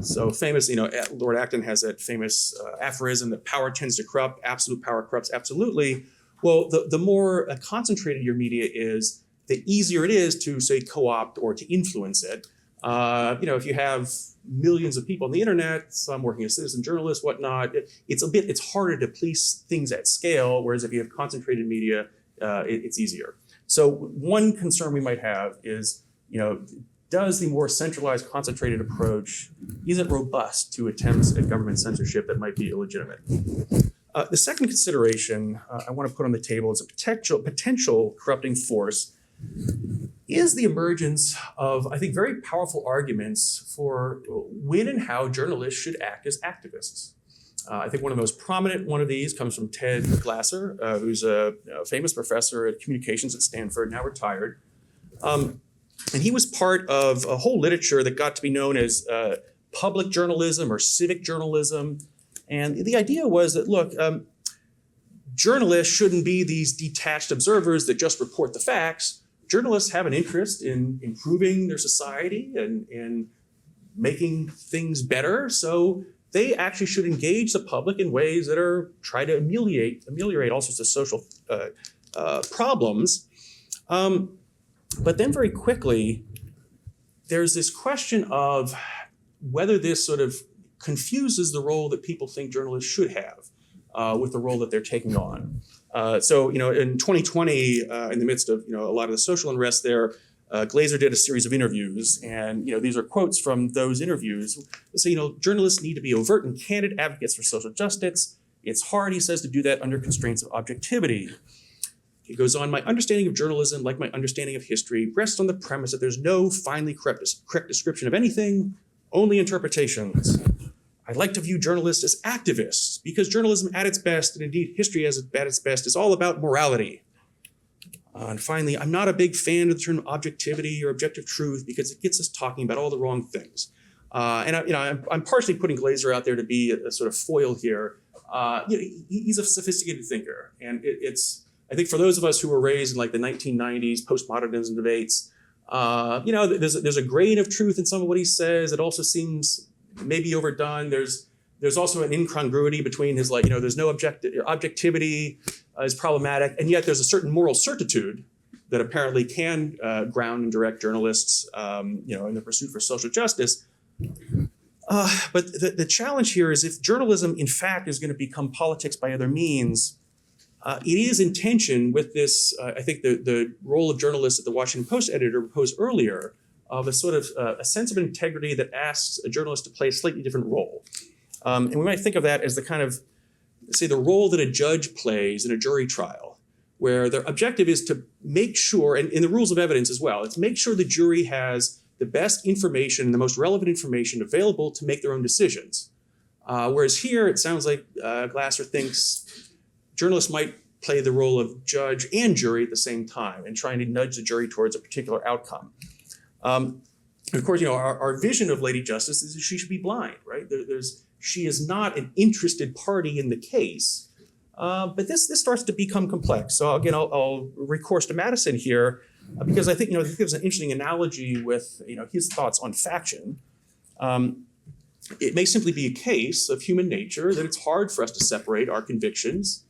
So famous, Lord Acton has that famous aphorism that power tends to corrupt, absolute power corrupts absolutely. Well, the more concentrated your media is, the easier it is to, say, co-opt or to influence it. If you have millions of people on the internet, some working as citizen journalists, whatnot, it's harder to police things at scale, whereas if you have concentrated media, it's easier. So one concern we might have is, does the more centralized, concentrated approach, is it robust to attempts at government censorship that might be illegitimate? The second consideration I want to put on the table is a potential corrupting force is the emergence of, I think, very powerful arguments for when and how journalists should act as activists. I think one of the most prominent one of these comes from Ted Glasser, who's a famous professor at communications at Stanford, now retired. And he was part of a whole literature that got to be known as public journalism or civic journalism. And the idea was that, look, journalists shouldn't be these detached observers that just report the facts. Journalists have an interest in improving their society and making things better. So they actually should engage the public in ways that are try to ameliorate all sorts of social problems. But then very quickly, there's this question of whether this sort of confuses the role that people think journalists should have with the role that they're taking on. So in 2020, in the midst of a lot of the social unrest there, Glasser did a series of interviews, and these are quotes from those interviews. So journalists need to be overt and candid advocates for social justice. It's hard, he says, to do that under constraints of objectivity. He goes on, my understanding of journalism, like my understanding of history, rests on the premise that there's no finely correct description of anything, only interpretations. I'd like to view journalists as activists because journalism at its best, and indeed history at its best, is all about morality. And finally, I'm not a big fan of the term objectivity or objective truth because it gets us talking about all the wrong things. I'm partially putting Glasser out there to be a sort of foil here. He's a sophisticated thinker, and I think for those of us who were raised in like the 1990s, postmodernism debates, there's a grain of truth in some of what he says. It also seems maybe overdone. There's also an incongruity between his there's no objectivity is problematic, and yet there's a certain moral certitude that apparently can ground and direct journalists, in the pursuit for social justice. But the challenge here is if journalism, in fact, is going to become politics by other means, it is in tension with this, I think the role of journalists that the Washington Post editor proposed earlier, of a sort of a sense of integrity that asks a journalist to play a slightly different role. And we might think of that as the kind of, say, the role that a judge plays in a jury trial, where their objective is to make sure, and in the rules of evidence as well, it's make sure the jury has the best information, the most relevant information available to make their own decisions. Whereas here, it sounds like Glasser thinks journalists might play the role of judge and jury at the same time and trying to nudge the jury towards a particular outcome. Of course, our vision of Lady Justice is that she should be blind, right? She is not an interested party in the case, but this starts to become complex. So again, I'll recourse to Madison here because I think there's an interesting analogy with his thoughts on faction. It may simply be a case of human nature that it's hard for us to separate our convictions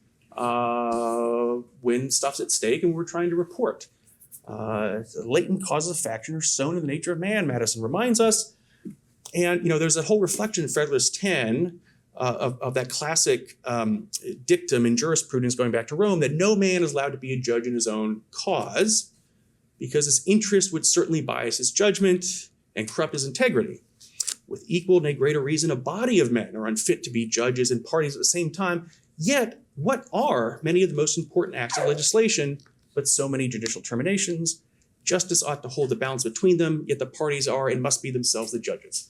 when stuff's at stake and we're trying to report. Latent causes of faction are sown in the nature of man, Madison reminds us. And there's a whole reflection in Federalist 10 of that classic dictum in jurisprudence going back to Rome that no man is allowed to be a judge in his own cause because his interest would certainly bias his judgment and corrupt his integrity. With equal, nay greater reason, a body of men are unfit to be judges and parties at the same time. Yet, what are many of the most important acts of legislation but so many judicial terminations? Justice ought to hold the balance between them, yet the parties are and must be themselves the judges.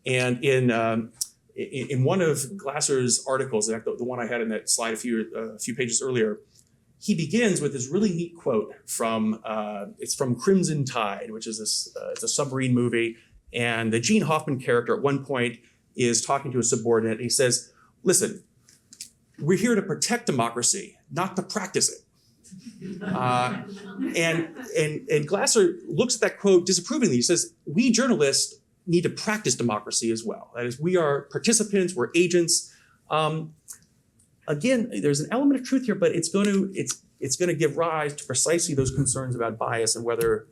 And in one of Glasser's articles, in fact, the one I had in that slide a few pages earlier, he begins with this really neat quote from Crimson Tide, which is it's a submarine movie. And the Gene Hoffman character at one point is talking to a subordinate. He says, listen, we're here to protect democracy, not to practice it. And Glasser looks at that quote disapprovingly. He says, we journalists need to practice democracy as well. That is, we are participants, we're agents. Again, there's an element of truth here, but it's going to give rise to precisely those concerns about bias and whether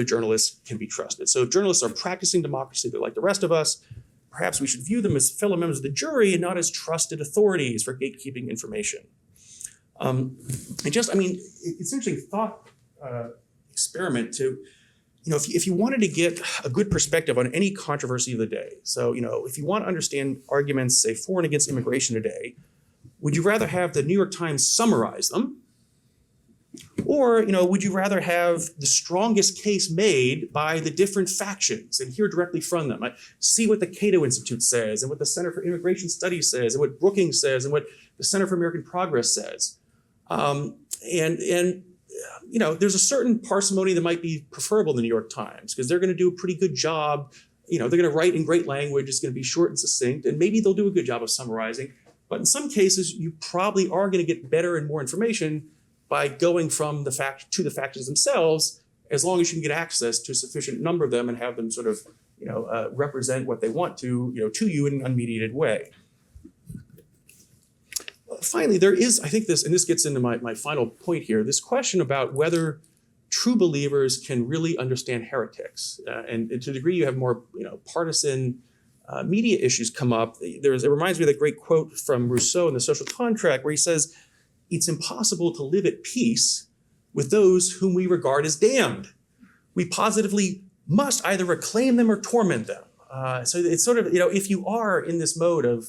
journalists can be trusted. So if journalists are practicing democracy, they're like the rest of us, perhaps we should view them as fellow members of the jury and not as trusted authorities for gatekeeping information. It's an interesting thought experiment to, if you wanted to get a good perspective on any controversy of the day. So, if you want to understand arguments, say, for and against immigration today, would you rather have the New York Times summarize them? Or, would you rather have the strongest case made by the different factions and hear directly from them? See what the Cato Institute says and what the Center for Immigration Studies says and what Brookings says and what the Center for American Progress says. There's a certain parsimony that might be preferable in the New York Times because they're going to do a pretty good job. They're going to write in great language. It's going to be short and succinct, and maybe they'll do a good job of summarizing. But in some cases, you probably are going to get better and more information by going from the factions themselves, as long as you can get access to a sufficient number of them and have them sort of, represent what they want to you in an unmediated way. Finally, there is, I think this gets into my final point here, this question about whether true believers can really understand heretics. And to the degree you have more, partisan media issues come up, it reminds me of that great quote from Rousseau in The Social Contract, where he says, it's impossible to live at peace with those whom we regard as damned. We positively must either reclaim them or torment them. So it's sort of, if you are in this mode of,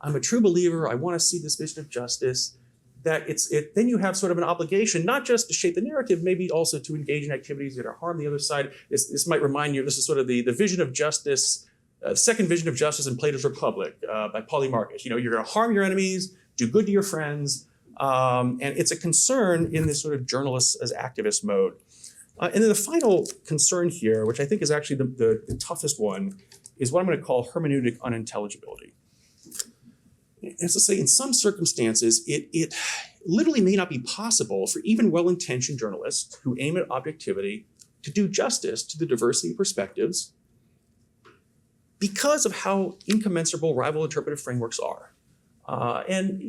I'm a true believer, I want to see this vision of justice, then you have sort of an obligation, not just to shape the narrative, maybe also to engage in activities that are harm the other side. This might remind you, this is sort of the vision of justice, second vision of justice in Plato's Republic by Polemarchus. You're going to harm your enemies, do good to your friends, and it's a concern in this sort of journalist as activist mode. And then the final concern here, which I think is actually the toughest one, is what I'm going to call hermeneutic unintelligibility. As I say, in some circumstances, it literally may not be possible for even well-intentioned journalists who aim at objectivity to do justice to the diversity of perspectives because of how incommensurable rival interpretive frameworks are. And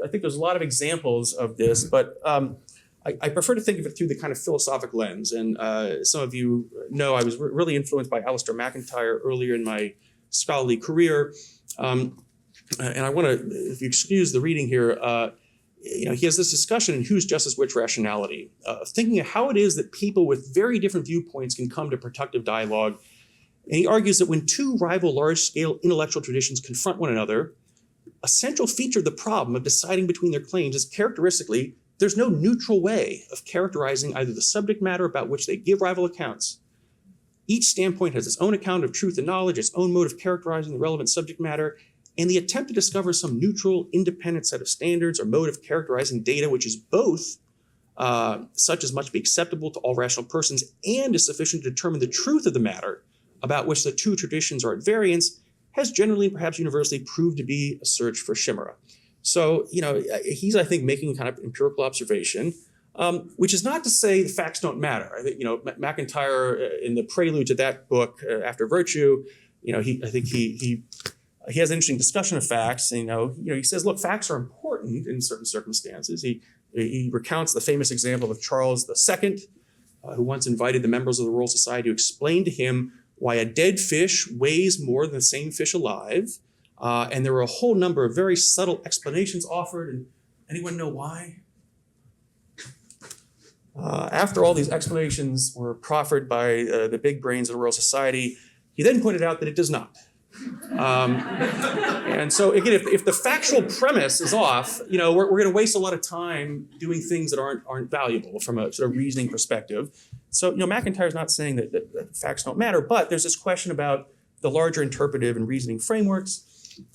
I think there's a lot of examples of this, but I prefer to think of it through the kind of philosophic lens. And some of you know I was really influenced by Alasdair MacIntyre earlier in my scholarly career. And I want to, if you excuse the reading here, he has this discussion in Who's Justice, Which Rationality, thinking of how it is that people with very different viewpoints can come to productive dialogue. And he argues that when two rival large-scale intellectual traditions confront one another, a central feature of the problem of deciding between their claims is characteristically there's no neutral way of characterizing either the subject matter about which they give rival accounts. Each standpoint has its own account of truth and knowledge, its own mode of characterizing the relevant subject matter, and the attempt to discover some neutral, independent set of standards or mode of characterizing data which is both such as must be acceptable to all rational persons and is sufficient to determine the truth of the matter about which the two traditions are at variance has generally, perhaps universally, proved to be a search for chimera. So, he's, I think, making kind of empirical observation, which is not to say the facts don't matter. I think, MacIntyre, in the prelude to that book, After Virtue, he has an interesting discussion of facts. And, he says, look, facts are important in certain circumstances. He recounts the famous example of Charles II, who once invited the members of the Royal Society to explain to him why a dead fish weighs more than the same fish alive. And there were a whole number of very subtle explanations offered. And anyone know why? After all these explanations were proffered by the big brains of the Royal Society, he then pointed out that it does not. And so again, if the factual premise is off, we're going to waste a lot of time doing things that aren't valuable from a sort of reasoning perspective. So MacIntyre's not saying that facts don't matter, but there's this question about the larger interpretive and reasoning frameworks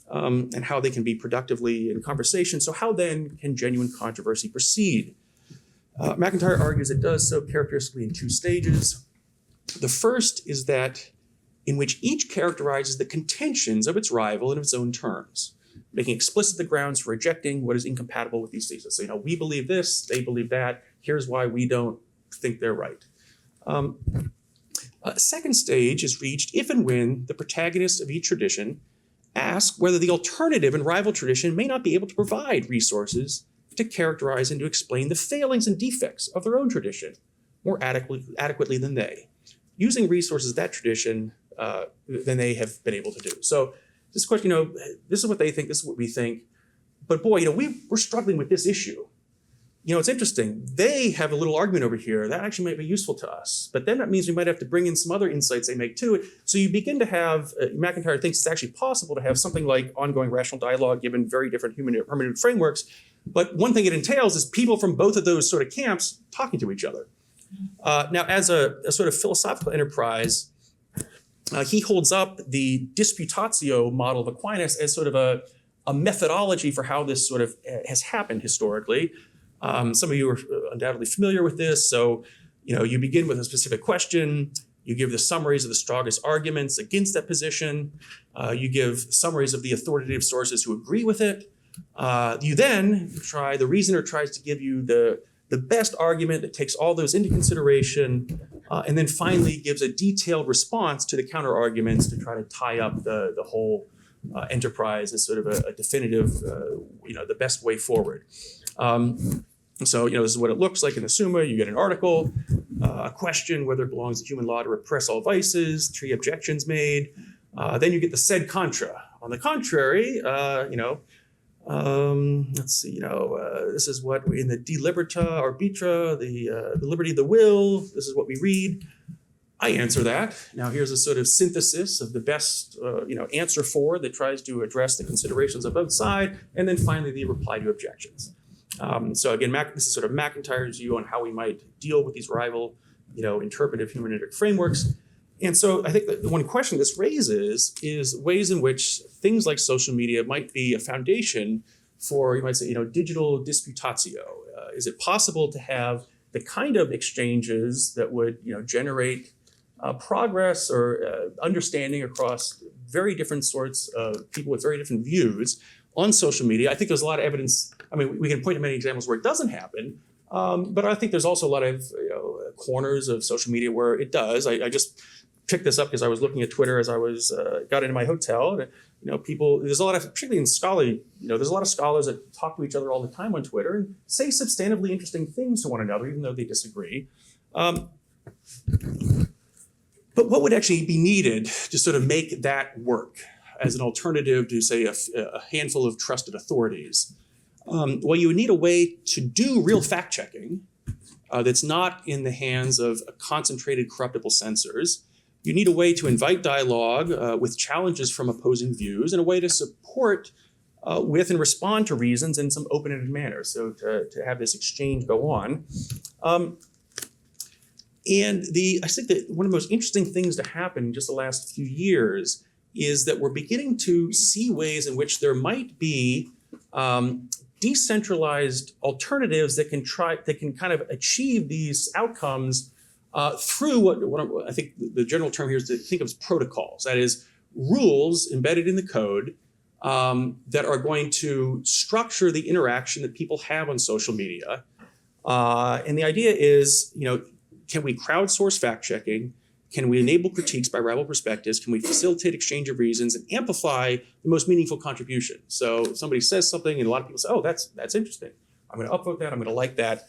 and how they can be productively in conversation. So how then can genuine controversy proceed? MacIntyre argues it does so characteristically in two stages. The first is that in which each characterizes the contentions of its rival in its own terms, making explicit the grounds for rejecting what is incompatible with these theses. So, we believe this, they believe that, here's why we don't think they're right. A second stage is reached if and when the protagonists of each tradition ask whether the alternative and rival tradition may not be able to provide resources to characterize and to explain the failings and defects of their own tradition more adequately than they, using resources of that tradition than they have been able to do. So this question, this is what they think, this is what we think. But boy, we're struggling with this issue. It's interesting. They have a little argument over here that actually might be useful to us. But then that means we might have to bring in some other insights they make too. So you begin to have, MacIntyre thinks it's actually possible to have something like ongoing rational dialogue given very different hermeneutic frameworks. But one thing it entails is people from both of those sort of camps talking to each other. Now, as a sort of philosophical enterprise, he holds up the disputatio model of Aquinas as sort of a methodology for how this sort of has happened historically. Some of you are undoubtedly familiar with this. So, you begin with a specific question, you give the summaries of the strongest arguments against that position, you give summaries of the authoritative sources who agree with it. You then the reasoner tries to give you the best argument that takes all those into consideration, and then finally gives a detailed response to the counter arguments to try to tie up the whole enterprise as sort of a definitive, the best way forward. So, this is what it looks like in the Summa. You get an article, a question, whether it belongs to human law to repress all vices, 3 objections made. Then you get the sed contra. On the contrary, let's see, this is what in the de liberta arbitra, the liberty of the will, this is what we read. I answer that. Now here's a sort of synthesis of the best, answer for that tries to address the considerations of both sides, and then finally the reply to objections. So again, this is sort of MacIntyre's view on how we might deal with these rival, interpretive hermeneutic frameworks. And so I think that the one question this raises is ways in which things like social media might be a foundation for, you might say, digital disputatio. Is it possible to have the kind of exchanges that would, generate progress or understanding across very different sorts of people with very different views on social media. I think there's a lot of evidence. I mean, we can point to many examples where it doesn't happen, but I think there's also a lot of corners of social media where it does. I just picked this up because I was looking at Twitter as I was got into my hotel. And, people, there's a lot of, particularly in scholarly, there's a lot of scholars that talk to each other all the time on Twitter and say substantively interesting things to one another, even though they disagree. But what would actually be needed to sort of make that work as an alternative to, say, a handful of trusted authorities? Well, you would need a way to do real fact-checking that's not in the hands of concentrated corruptible censors. You need a way to invite dialogue with challenges from opposing views and a way to support with and respond to reasons in some open-ended manner. So to have this exchange go on. And I think that one of the most interesting things to happen in just the last few years is that we're beginning to see ways in which there might be decentralized alternatives that can kind of achieve these outcomes through what I think the general term here is to think of as protocols. That is, rules embedded in the code that are going to structure the interaction that people have on social media. And the idea is, can we crowdsource fact-checking? Can we enable critiques by rival perspectives? Can we facilitate exchange of reasons and amplify the most meaningful contribution? So if somebody says something and a lot of people say, oh, that's interesting. I'm going to upvote that. I'm going to like that.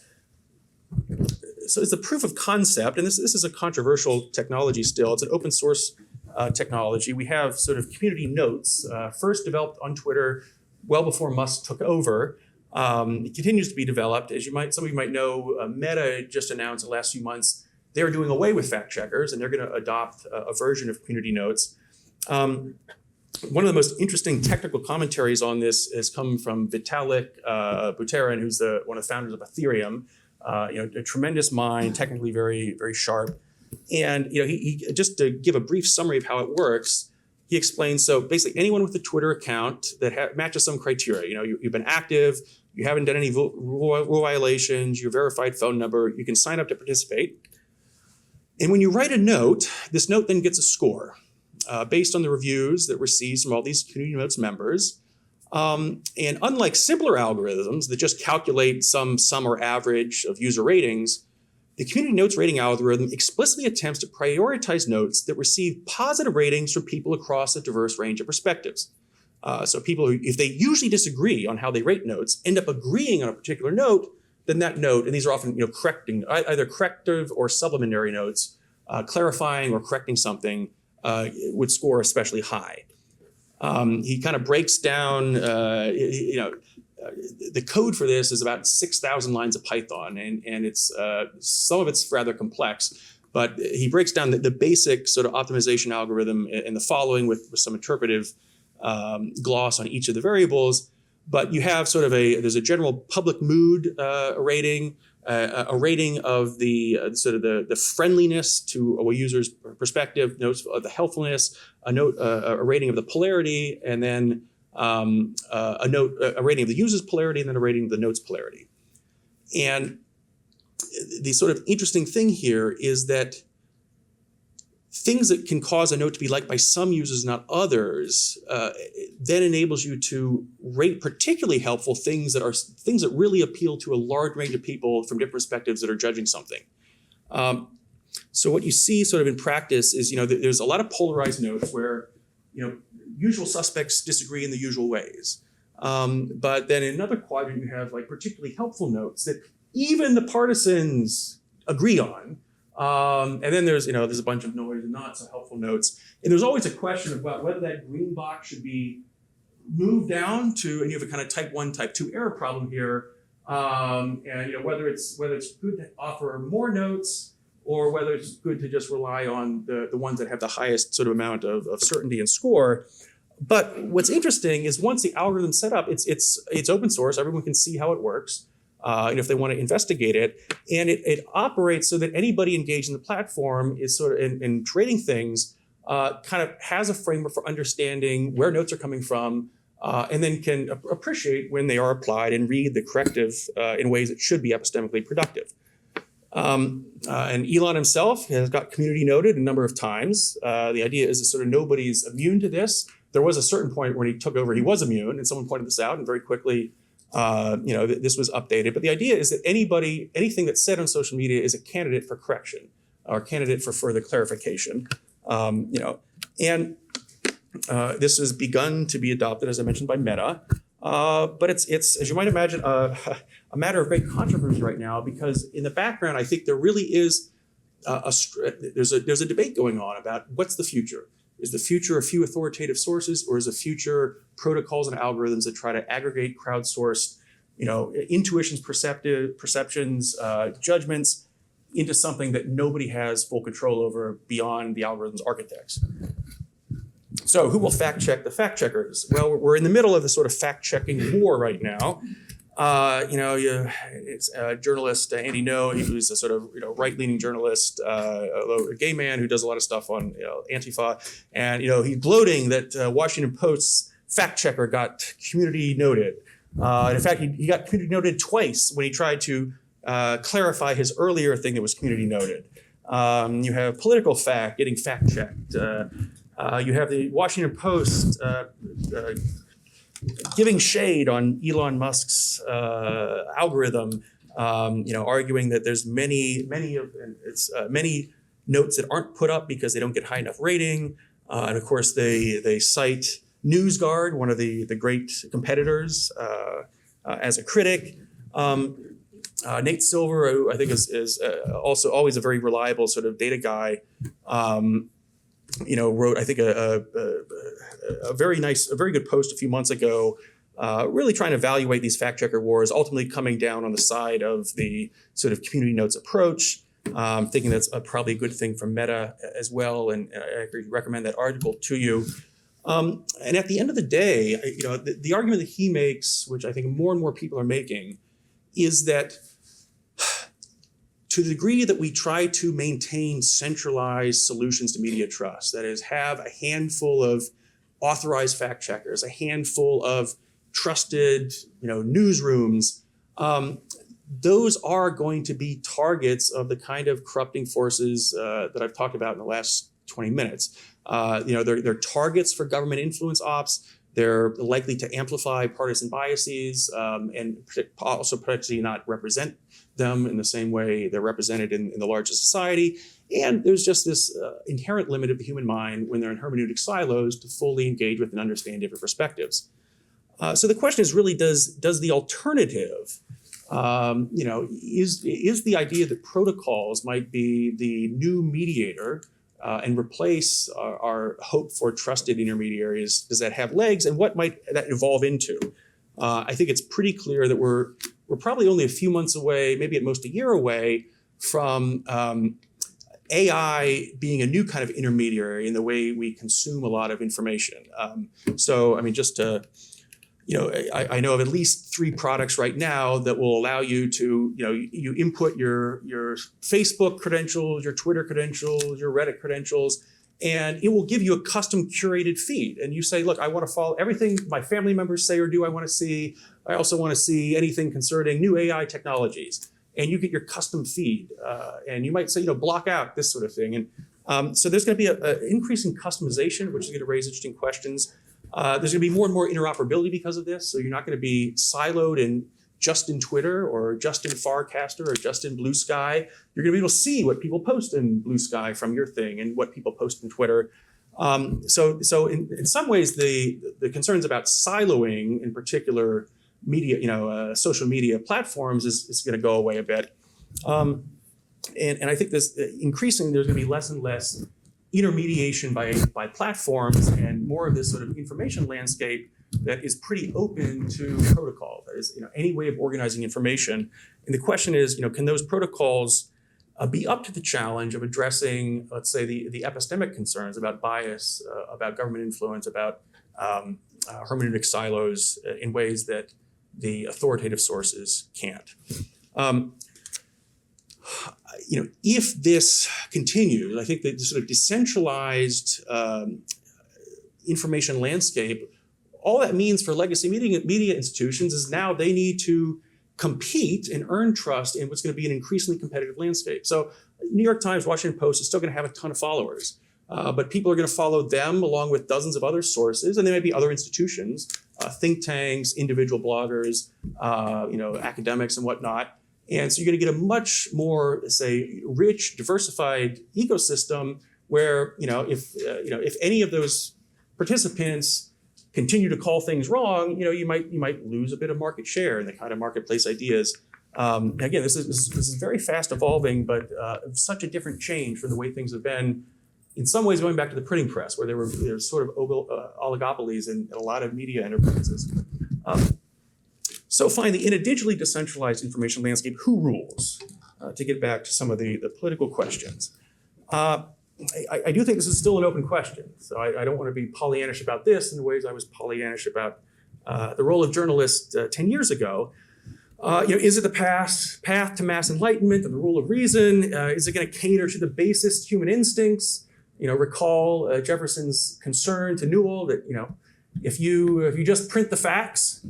So it's a proof of concept, and this is a controversial technology still. It's an open source technology. We have sort of community notes, first developed on Twitter well before Musk took over. It continues to be developed. As some of you might know, Meta just announced in the last few months they're doing away with fact checkers and they're going to adopt a version of community notes. One of the most interesting technical commentaries on this has come from Vitalik Buterin, who's one of the founders of Ethereum. A tremendous mind, technically very, very sharp. And he just to give a brief summary of how it works, he explains, so basically anyone with a Twitter account that matches some criteria, you've been active, you haven't done any rule violations, your verified phone number, you can sign up to participate. And when you write a note, this note then gets a score based on the reviews that receives from all these community notes members. And unlike simpler algorithms that just calculate some sum or average of user ratings, the community notes rating algorithm explicitly attempts to prioritize notes that receive positive ratings from people across a diverse range of perspectives. So people who, if they usually disagree on how they rate notes, end up agreeing on a particular note, then that note, and these are often correcting, either corrective or supplementary notes, clarifying or correcting something would score especially high. He kind of breaks down, the code for this is about 6,000 lines of Python, and it's some of it's rather complex, but he breaks down the basic sort of optimization algorithm in the following with some interpretive gloss on each of the variables. But you have sort of there's a general public mood rating, a rating of the sort of the friendliness to a user's perspective, notes of the helpfulness, a rating of the polarity, and then a rating of the user's polarity, and then a rating of the note's polarity. And the sort of interesting thing here is that things that can cause a note to be liked by some users, not others, then enables you to rate particularly helpful things that really appeal to a large range of people from different perspectives that are judging something. So what you see sort of in practice is, there's a lot of polarized notes where, usual suspects disagree in the usual ways. But then in another quadrant, you have like particularly helpful notes that even the partisans agree on. And then there's a bunch of noise and not so helpful notes. And there's always a question about whether that green box should be moved down to, and you have a kind of type 1, type 2 error problem here. And whether it's good to offer more notes or whether it's good to just rely on the ones that have the highest sort of amount of certainty and score. But what's interesting is once the algorithm's set up, it's open source, everyone can see how it works. If they want to investigate it, and it operates so that anybody engaged in the platform is sort of in trading things, kind of has a framework for understanding where notes are coming from, and then can appreciate when they are applied and read the corrective in ways that should be epistemically productive. And Elon himself has got community noted a number of times. The idea is that sort of nobody's immune to this. there was a certain point when he took over, he was immune, and someone pointed this out, and very quickly, this was updated. But the idea is that anything that's said on social media is a candidate for correction or a candidate for further clarification. And this has begun to be adopted, as I mentioned, by Meta. But it's as you might imagine, a matter of great controversy right now, because in the background, I think there really is there's a debate going on about what's the future. Is the future a few authoritative sources, or is the future protocols and algorithms that try to aggregate, crowdsource, intuitions, perceptions, judgments into something that nobody has full control over beyond the algorithm's architects? So who will fact check the fact checkers? Well, we're in the middle of this sort of fact checking war right now. It's journalist Andy No, who's a sort of right-leaning journalist, a gay man who does a lot of stuff on Antifa, and he's gloating that Washington Post's fact checker got community noted. In fact, he got community noted twice when he tried to clarify his earlier thing that was community noted. You have Political Fact getting fact checked. You have the Washington Post giving shade on Elon Musk's algorithm, arguing that there's many notes that aren't put up because they don't get high enough rating. And of course, they cite NewsGuard, one of the great competitors, as a critic. Nate Silver, who I think is also always a very reliable sort of data guy, wrote, I think, a very good post a few months ago, really trying to evaluate these fact checker wars, ultimately coming down on the side of the sort of community notes approach, thinking that's probably a good thing for Meta as well. And I recommend that article to you. And at the end of the day, the argument that he makes, which I think more and more people are making, is that to the degree that we try to maintain centralized solutions to media trust, that is, have a handful of authorized fact checkers, a handful of trusted, newsrooms, those are going to be targets of the kind of corrupting forces that I've talked about in the last 20 minutes. They're targets for government influence ops. They're likely to amplify partisan biases and also potentially not represent them in the same way they're represented in the larger society. And there's just this inherent limit of the human mind when they're in hermeneutic silos to fully engage with and understand different perspectives. So the question is really, does the alternative, is the idea that protocols might be the new mediator and replace our hope for trusted intermediaries, does that have legs, and what might that evolve into? I think it's pretty clear that we're probably only a few months away, maybe at most a year away, from AI being a new kind of intermediary in the way we consume a lot of information. I know of at least 3 products right now that will allow you to, you input your Facebook credentials, your Twitter credentials, your Reddit credentials, and it will give you a custom curated feed. And you say, look, I want to follow everything my family members say or do I want to see. I also want to see anything concerning new AI technologies. And you get your custom feed. And you might say, block out this sort of thing. And so there's going to be an increasing customization, which is going to raise interesting questions. There's going to be more and more interoperability because of this. So you're not going to be siloed in just in Twitter or just in Farcaster or just in Blue Sky. You're going to be able to see what people post in Blue Sky from your thing and what people post in Twitter. So in some ways, the concerns about siloing, in particular media, social media platforms, is going to go away a bit. And I think increasingly there's going to be less and less intermediation by platforms and more of this sort of information landscape that is pretty open to protocol. That is, any way of organizing information. And the question is, can those protocols be up to the challenge of addressing, let's say, the epistemic concerns about bias, about government influence, about hermeneutic silos in ways that the authoritative sources can't. If this continues, I think that the sort of decentralized information landscape, all that means for legacy media institutions is now they need to compete and earn trust in what's going to be an increasingly competitive landscape. So New York Times, Washington Post is still going to have a ton of followers. but people are going to follow them along with dozens of other sources, and there may be other institutions, think tanks, individual bloggers, academics and whatnot. And so you're going to get a much more, say, rich, diversified ecosystem where, if any of those participants continue to call things wrong, you might lose a bit of market share in the kind of marketplace ideas. Again, this is very fast evolving, but such a different change from the way things have been. In some ways, going back to the printing press, where there were sort of oligopolies in a lot of media enterprises. So finally, in a digitally decentralized information landscape, who rules? To get back to some of the political questions. I do think this is still an open question. So I don't want to be Pollyannish about this in the ways I was Pollyannish about the role of journalists 10 years ago. Is it the path to mass enlightenment and the rule of reason? Is it going to cater to the basest human instincts? Recall Jefferson's concern to Newell that if you just print the facts,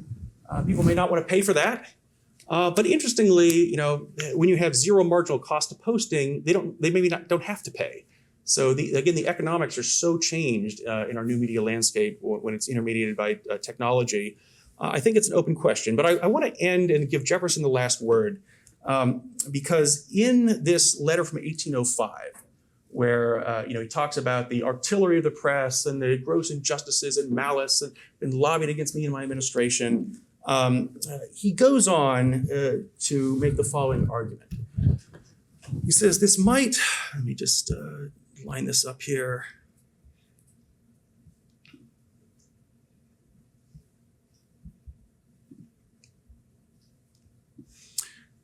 people may not want to pay for that. But interestingly, when you have zero marginal cost of posting, they maybe don't have to pay. So the economics are so changed in our new media landscape when it's intermediated by technology. I think it's an open question, but I want to end and give Jefferson the last word because in this letter from 1805, where he talks about the artillery of the press and the gross injustices and malice and been lobbied against me and my administration, he goes on to make the following argument. He says this might, let me just line this up here.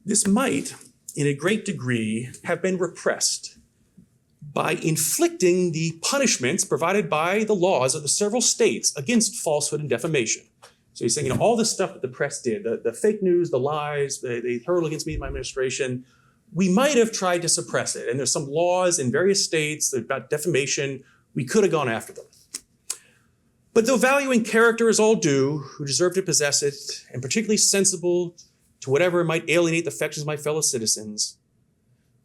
This might, in a great degree, have been repressed by inflicting the punishments provided by the laws of the several states against falsehood and defamation. So he's saying, all this stuff that the press did, the fake news, the lies, they hurled against me and my administration, we might have tried to suppress it. And there's some laws in various states about defamation. We could have gone after them. But though valuing character is all due, who deserve to possess it, and particularly sensible to whatever might alienate the affections of my fellow citizens,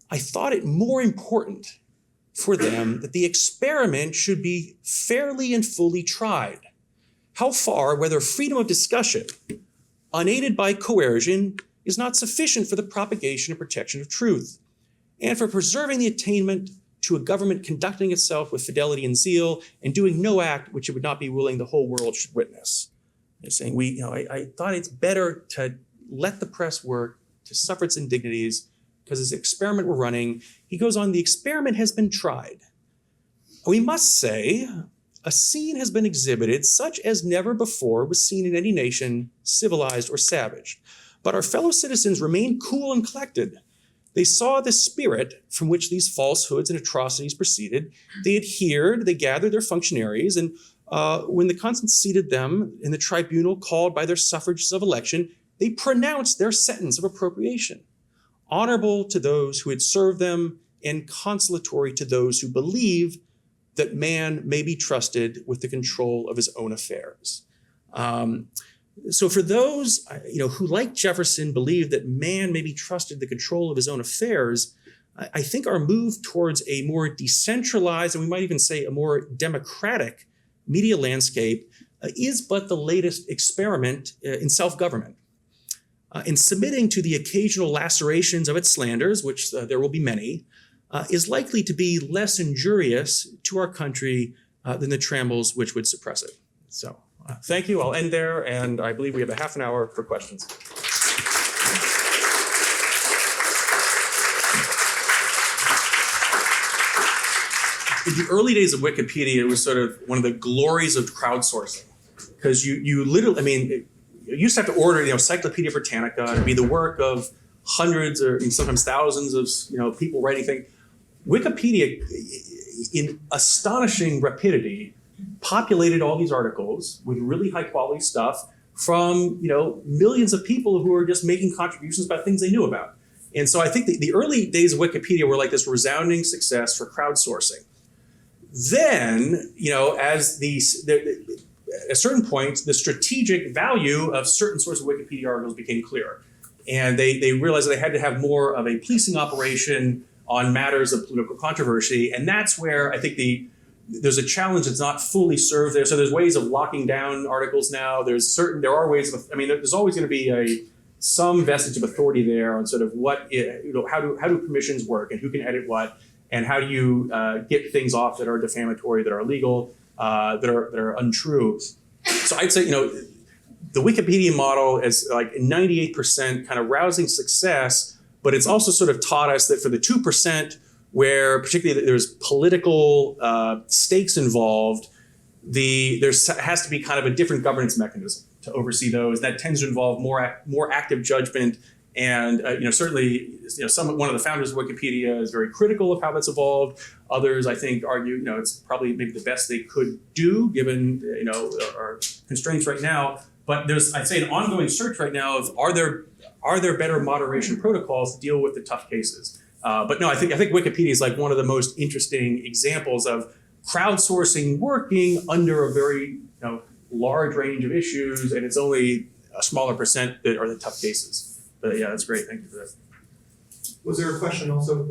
I thought it more important for them that the experiment should be fairly and fully tried. How far, whether freedom of discussion, unaided by coercion, is not sufficient for the propagation and protection of truth, and for preserving the attainment to a government conducting itself with fidelity and zeal, and doing no act which it would not be willing the whole world should witness. They're saying, I thought it's better to let the press work, to suffer its indignities, because this experiment we're running, he goes on, the experiment has been tried. We must say, a scene has been exhibited such as never before was seen in any nation, civilized or savage. But our fellow citizens remained cool and collected. They saw the spirit from which these falsehoods and atrocities proceeded. They adhered, they gathered their functionaries, and when the consuls seated them in the tribunal called by their suffrages of election, they pronounced their sentence of appropriation, honorable to those who had served them and consolatory to those who believe that man may be trusted with the control of his own affairs. So for those who, like Jefferson, believe that man may be trusted the control of his own affairs, I think our move towards a more decentralized, and we might even say a more democratic media landscape is but the latest experiment in self-government. In submitting to the occasional lacerations of its slanders, which there will be many, is likely to be less injurious to our country than the trammels which would suppress it. So thank you. I'll end there, and I believe we have a half an hour for questions. In the early days of Wikipedia, it was sort of one of the glories of crowdsourcing, because you literally, you used to have to order, Encyclopedia Britannica to be the work of hundreds or sometimes thousands of people writing things. Wikipedia, in astonishing rapidity, populated all these articles with really high quality stuff from millions of people who are just making contributions about things they knew about. And so I think the early days of Wikipedia were like this resounding success for crowdsourcing. Then, at a certain point, the strategic value of certain sorts of Wikipedia articles became clear. And they realized that they had to have more of a policing operation on matters of political controversy. And that's where I think the there's a challenge that's not fully served there. So there's ways of locking down articles now. There are ways of, there's always going to be some vestige of authority there on sort of how do permissions work and who can edit what, and how do you get things off that are defamatory, that are illegal, that are untrue. So I'd say, the Wikipedia model is like 98% kind of rousing success, but it's also sort of taught us that for the 2% where particularly there's political stakes involved, there has to be kind of a different governance mechanism to oversee those. That tends to involve more active judgment. And certainly, one of the founders of Wikipedia is very critical of how that's evolved. Others, I think, argue it's probably maybe the best they could do given our constraints right now. But there's, I'd say, an ongoing search right now of are there better moderation protocols to deal with the tough cases? But no, I think Wikipedia is like one of the most interesting examples of crowdsourcing working under a very large range of issues, and it's only a smaller percent that are the tough cases. But yeah, that's great. Thank you for that. Was there a question also?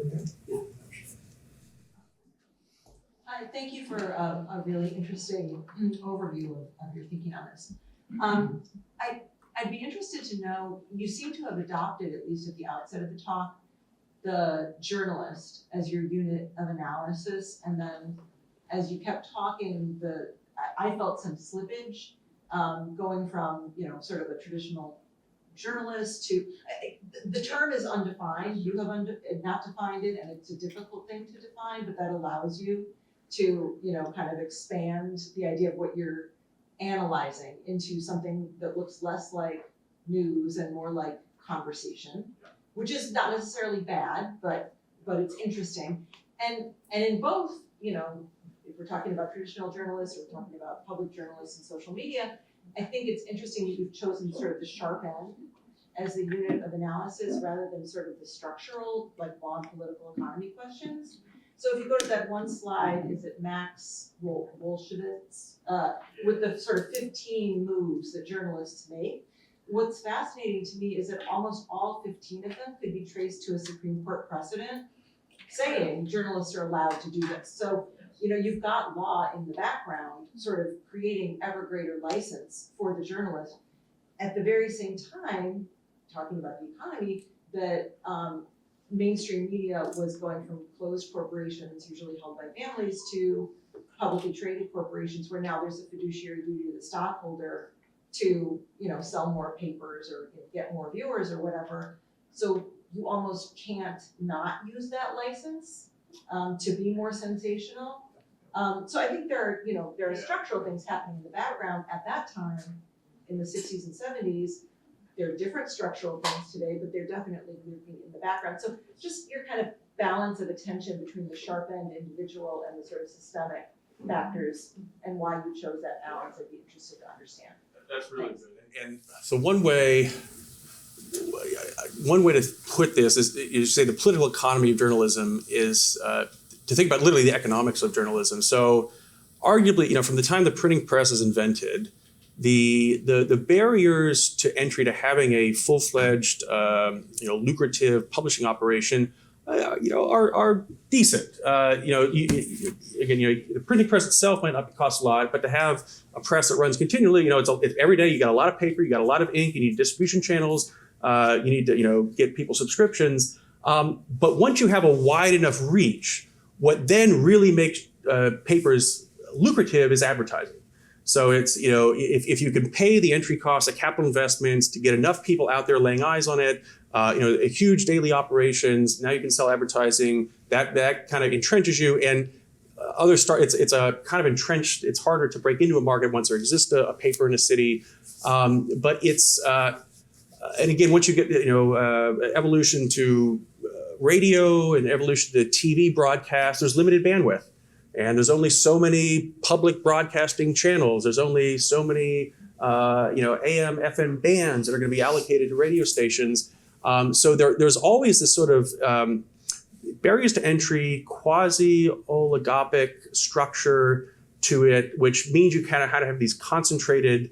Hi, thank you for a really interesting overview of your thinking on this. I'd be interested to know, you seem to have adopted, at least at the outset of the talk, the journalist as your unit of analysis, and then as you kept talking, I felt some slippage going from sort of a traditional journalist to the term is undefined. You have not defined it, and it's a difficult thing to define, but that allows you to kind of expand the idea of what you're analyzing into something that looks less like news and more like conversation, which is not necessarily bad, but it's interesting. And in both, if we're talking about traditional journalists or we're talking about public journalists and social media, I think it's interesting that you've chosen sort of the sharp end as the unit of analysis rather than sort of the structural, like law and political economy questions. So if you go to that one slide, is it Max Wolszewicz, with the sort of 15 moves that journalists make? What's fascinating to me is that almost all 15 of them could be traced to a Supreme Court precedent saying journalists are allowed to do this. So, you've got law in the background sort of creating ever greater license for the journalist. At the very same time, talking about the economy, that mainstream media was going from closed corporations, usually held by families, to publicly traded corporations, where now there's a fiduciary duty to the stockholder to, sell more papers or get more viewers or whatever. So you almost can't not use that license to be more sensational. So I think there are structural things happening in the background at that time in the 60s and 70s. There are different structural things today, but they're definitely moving in the background. So just your kind of balance of attention between the sharp end individual and the sort of systemic factors and why you chose that balance, I'd be interested to understand. That's really good. And so one way to put this is you say the political economy of journalism is to think about literally the economics of journalism. So arguably, from the time the printing press is invented, the barriers to entry to having a full-fledged, lucrative publishing operation, are decent. The printing press itself might not cost a lot, but to have a press that runs continually, it's every day. You got a lot of paper, you got a lot of ink, you need distribution channels, you need to, get people subscriptions. But once you have a wide enough reach, what then really makes papers lucrative is advertising. So it's, if you can pay the entry costs of capital investments to get enough people out there laying eyes on it, a huge daily operations, now you can sell advertising, that kind of entrenches you. And it's a kind of entrenched, it's harder to break into a market once there exists a paper in a city. But it's, and again, once you get, evolution to radio and evolution to TV broadcast, there's limited bandwidth. And there's only so many public broadcasting channels. There's only so many, AM, FM bands that are going to be allocated to radio stations. So there's always this sort of barriers to entry, quasi-oligopic structure to it, which means you kind of had to have these concentrated,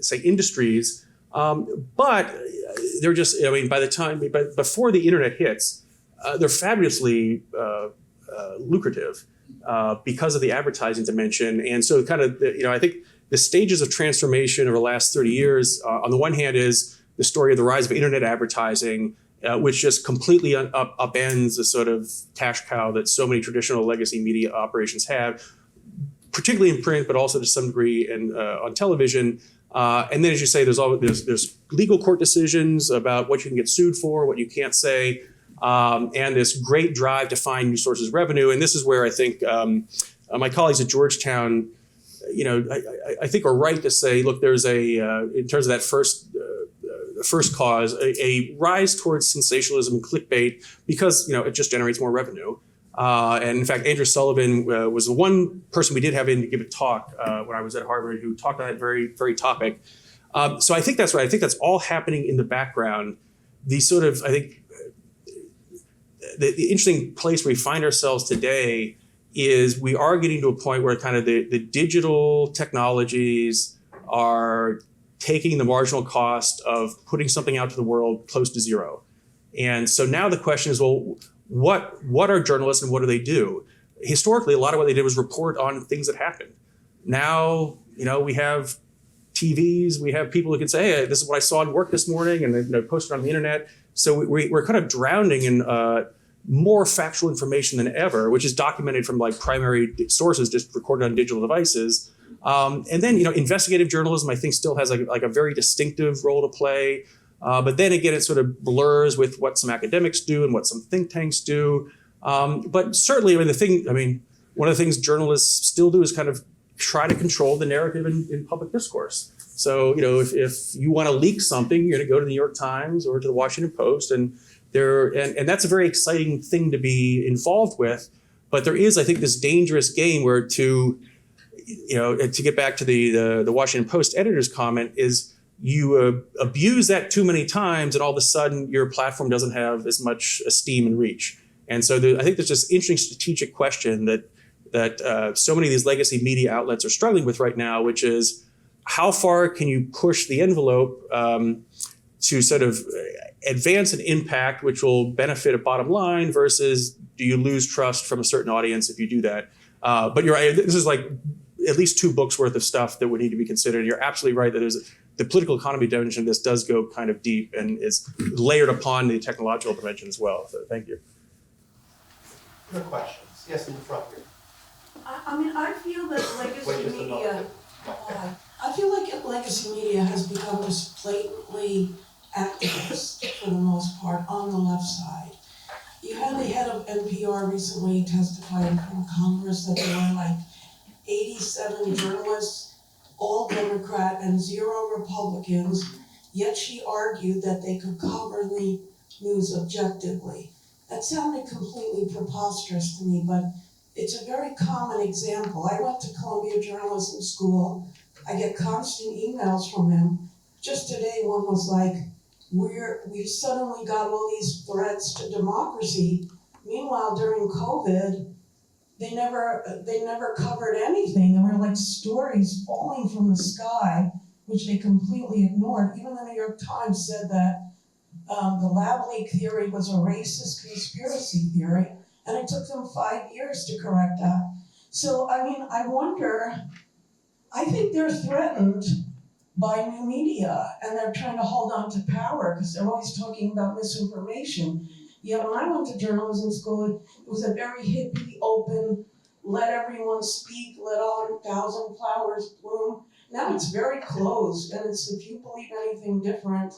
say, industries. But they're just, before the internet hits, they're fabulously lucrative because of the advertising dimension. And so kind of, I think the stages of transformation over the last 30 years, on the one hand is the story of the rise of internet advertising, which just completely upends the sort of cash cow that so many traditional legacy media operations have, particularly in print, but also to some degree on television. And then, as you say, there's legal court decisions about what you can get sued for, what you can't say, and this great drive to find new sources of revenue. And this is where I think my colleagues at Georgetown, I think are right to say, look, there's in terms of that first cause, a rise towards sensationalism and clickbait because it just generates more revenue. And in fact, Andrew Sullivan was the one person we did have in to give a talk when I was at Harvard who talked on that very, very topic. So I think that's right. I think that's all happening in the background. The sort of, I think, the interesting place where we find ourselves today is we are getting to a point where kind of the digital technologies are taking the marginal cost of putting something out to the world close to zero. And so now the question is, well, what are journalists and what do they do? Historically, a lot of what they did was report on things that happened. Now, we have TVs, we have people who can say, hey, this is what I saw at work this morning, and they post it on the internet. So we're kind of drowning in more factual information than ever, which is documented from like primary sources just recorded on digital devices. And then, investigative journalism, I think, still has like a very distinctive role to play. But then again, it sort of blurs with what some academics do and what some think tanks do. But certainly, one of the things journalists still do is kind of try to control the narrative in public discourse. So, if you want to leak something, you're going to go to the New York Times or to the Washington Post, and that's a very exciting thing to be involved with. But there is, I think, this dangerous game where to get back to the Washington Post editor's comment is you abuse that too many times, and all of a sudden your platform doesn't have as much esteem and reach. And so I think there's this interesting strategic question that so many of these legacy media outlets are struggling with right now, which is how far can you push the envelope to sort of advance an impact which will benefit a bottom line versus do you lose trust from a certain audience if you do that? But you're right, this is like at least 2 books worth of stuff that would need to be considered. You're absolutely right that the political economy dimension of this does go kind of deep and is layered upon the technological dimension as well. So thank you. Other questions? Yes, in the front here. I feel that legacy Wait just a media. moment. I feel like legacy media has become just blatantly activist for the most part on the left side. You had the head of NPR recently testifying from Congress that there were like 87 journalists, all Democrat and 0 Republicans, yet she argued that they could cover the news objectively. That sounded completely preposterous to me, but it's a very common example. I went to Columbia Journalism School. I get constant emails from them. Just today, one was like, we suddenly got all these threats to democracy. Meanwhile, during COVID, they never covered anything. There were like stories falling from the sky, which they completely ignored. Even the New York Times said that the lab leak theory was a racist conspiracy theory, and it took them 5 years to correct that. So, I wonder, I think they're threatened by new media, and they're trying to hold on to power because they're always talking about misinformation. Yeah, when I went to journalism school, it was a very hippie, open, let everyone speak, let all 1,000 flowers bloom. Now it's very closed, and it's if you believe anything different,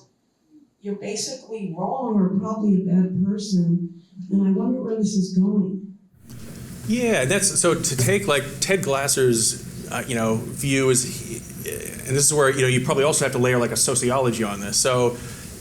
you're basically wrong or probably a bad person. And I wonder where this is going. Yeah, that's so to take like Ted Glasser's view is, and this is where you probably also have to layer like a sociology on this. So,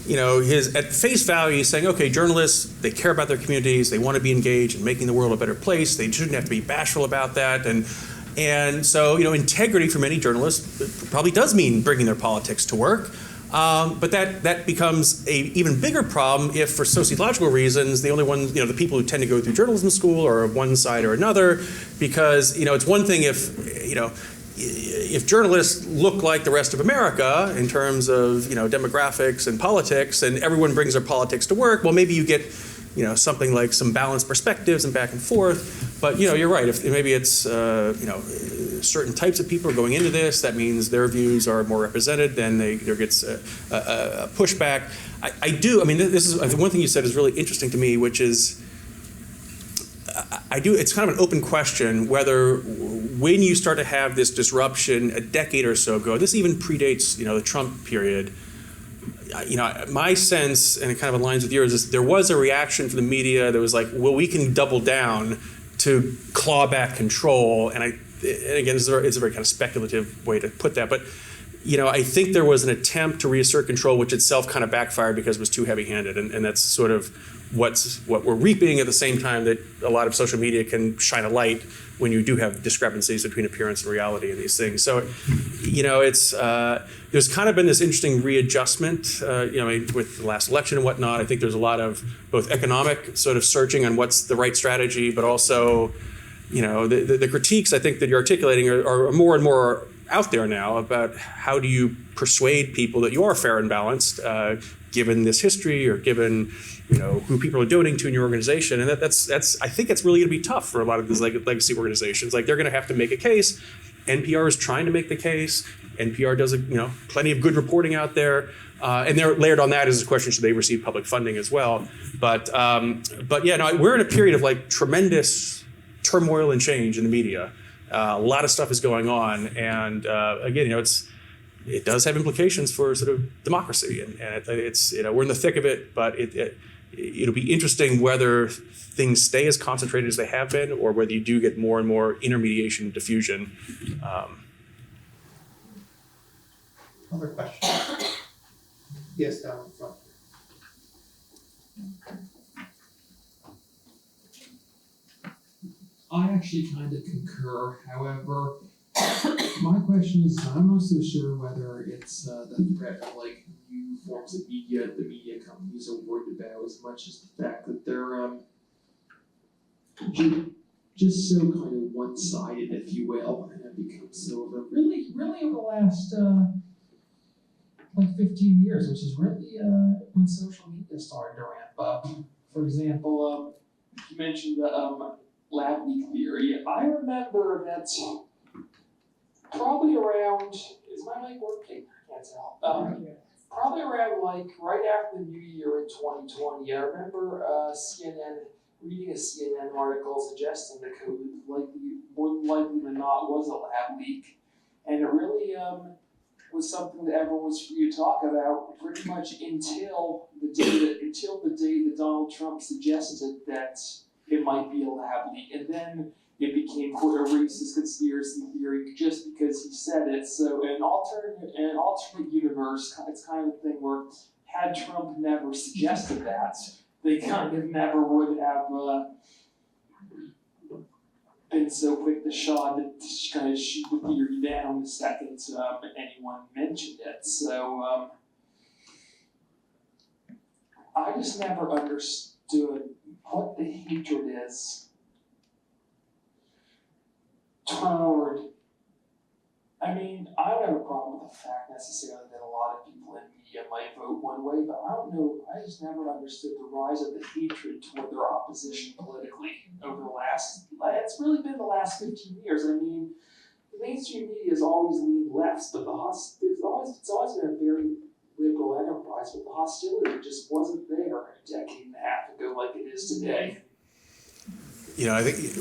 his at face value, he's saying, okay, journalists, they care about their communities, they want to be engaged in making the world a better place. They shouldn't have to be bashful about that, and so integrity for many journalists probably does mean bringing their politics to work. But that becomes a even bigger problem if, for sociological reasons, the only ones, the people who tend to go through journalism school are of one side or another, because it's one thing if journalists look like the rest of America in terms of demographics and politics, and everyone brings their politics to work, well, maybe you get something like some balanced perspectives and back and forth. But you're right. If maybe it's certain types of people are going into this, that means their views are more represented. Then there gets a pushback. This is one thing you said is really interesting to me, which is it's kind of an open question whether when you start to have this disruption a decade or so ago, this even predates the Trump period. My sense, and it kind of aligns with yours, is there was a reaction from the media that was like, well, we can double down to claw back control. And again, it's a very kind of speculative way to put that. But I think there was an attempt to reassert control, which itself kind of backfired because it was too heavy-handed. And that's sort of what we're reaping at the same time that a lot of social media can shine a light when you do have discrepancies between appearance and reality in these things. So, it's there's kind of been this interesting readjustment, with the last election and whatnot. I think there's a lot of both economic sort of searching on what's the right strategy, but also, the critiques I think that you're articulating are more and more out there now about how do you persuade people that you are fair and balanced, given this history or given who people are donating to in your organization. And that's I think it's really going to be tough for a lot of these legacy organizations. Like, they're going to have to make a case. NPR is trying to make the case. NPR does plenty of good reporting out there. And they're layered on that is the question, should they receive public funding as well? But we're in a period of tremendous turmoil and change in the media. A lot of stuff is going on, and again, it does have implications for sort of democracy, and it's we're in the thick of it. But it'll be interesting whether things stay as concentrated as they have been, or whether you do get more and more intermediation, diffusion. Other questions? Yes, down in front. I actually kind of concur. However, my question is, I'm not so sure whether it's the threat of new forms of media the media companies are worried about as much as the fact that they're just so kind of one-sided, if you will, and have become so really over the last 15 years, which is really when social media started to ramp up. For example, you mentioned the lab leak theory. I remember that probably around, is my mic working? I can't tell. Probably around right after the new year in 2020, I remember reading a CNN article suggesting that COVID more than likely than not was a lab leak. And it really was something that everyone was free to talk about pretty much until the day that Donald Trump suggested that it might be a lab leak, and then it became quite a racist conspiracy theory just because he said it. So in an alternate universe, it's kind of a thing where had Trump never suggested that, they kind of never would have been so quick to kind of shoot the theory down the second anyone mentioned it. So I just never understood what the hatred is toward. I don't have a problem with the fact necessarily that a lot of people in media might vote one way, but I don't know, I just never understood the rise of the hatred toward their opposition politically over the last, it's really been the last 15 years. The mainstream media has always leaned left, but it's always been a very liberal enterprise, but the hostility just wasn't there a decade and a half ago like it is today. I think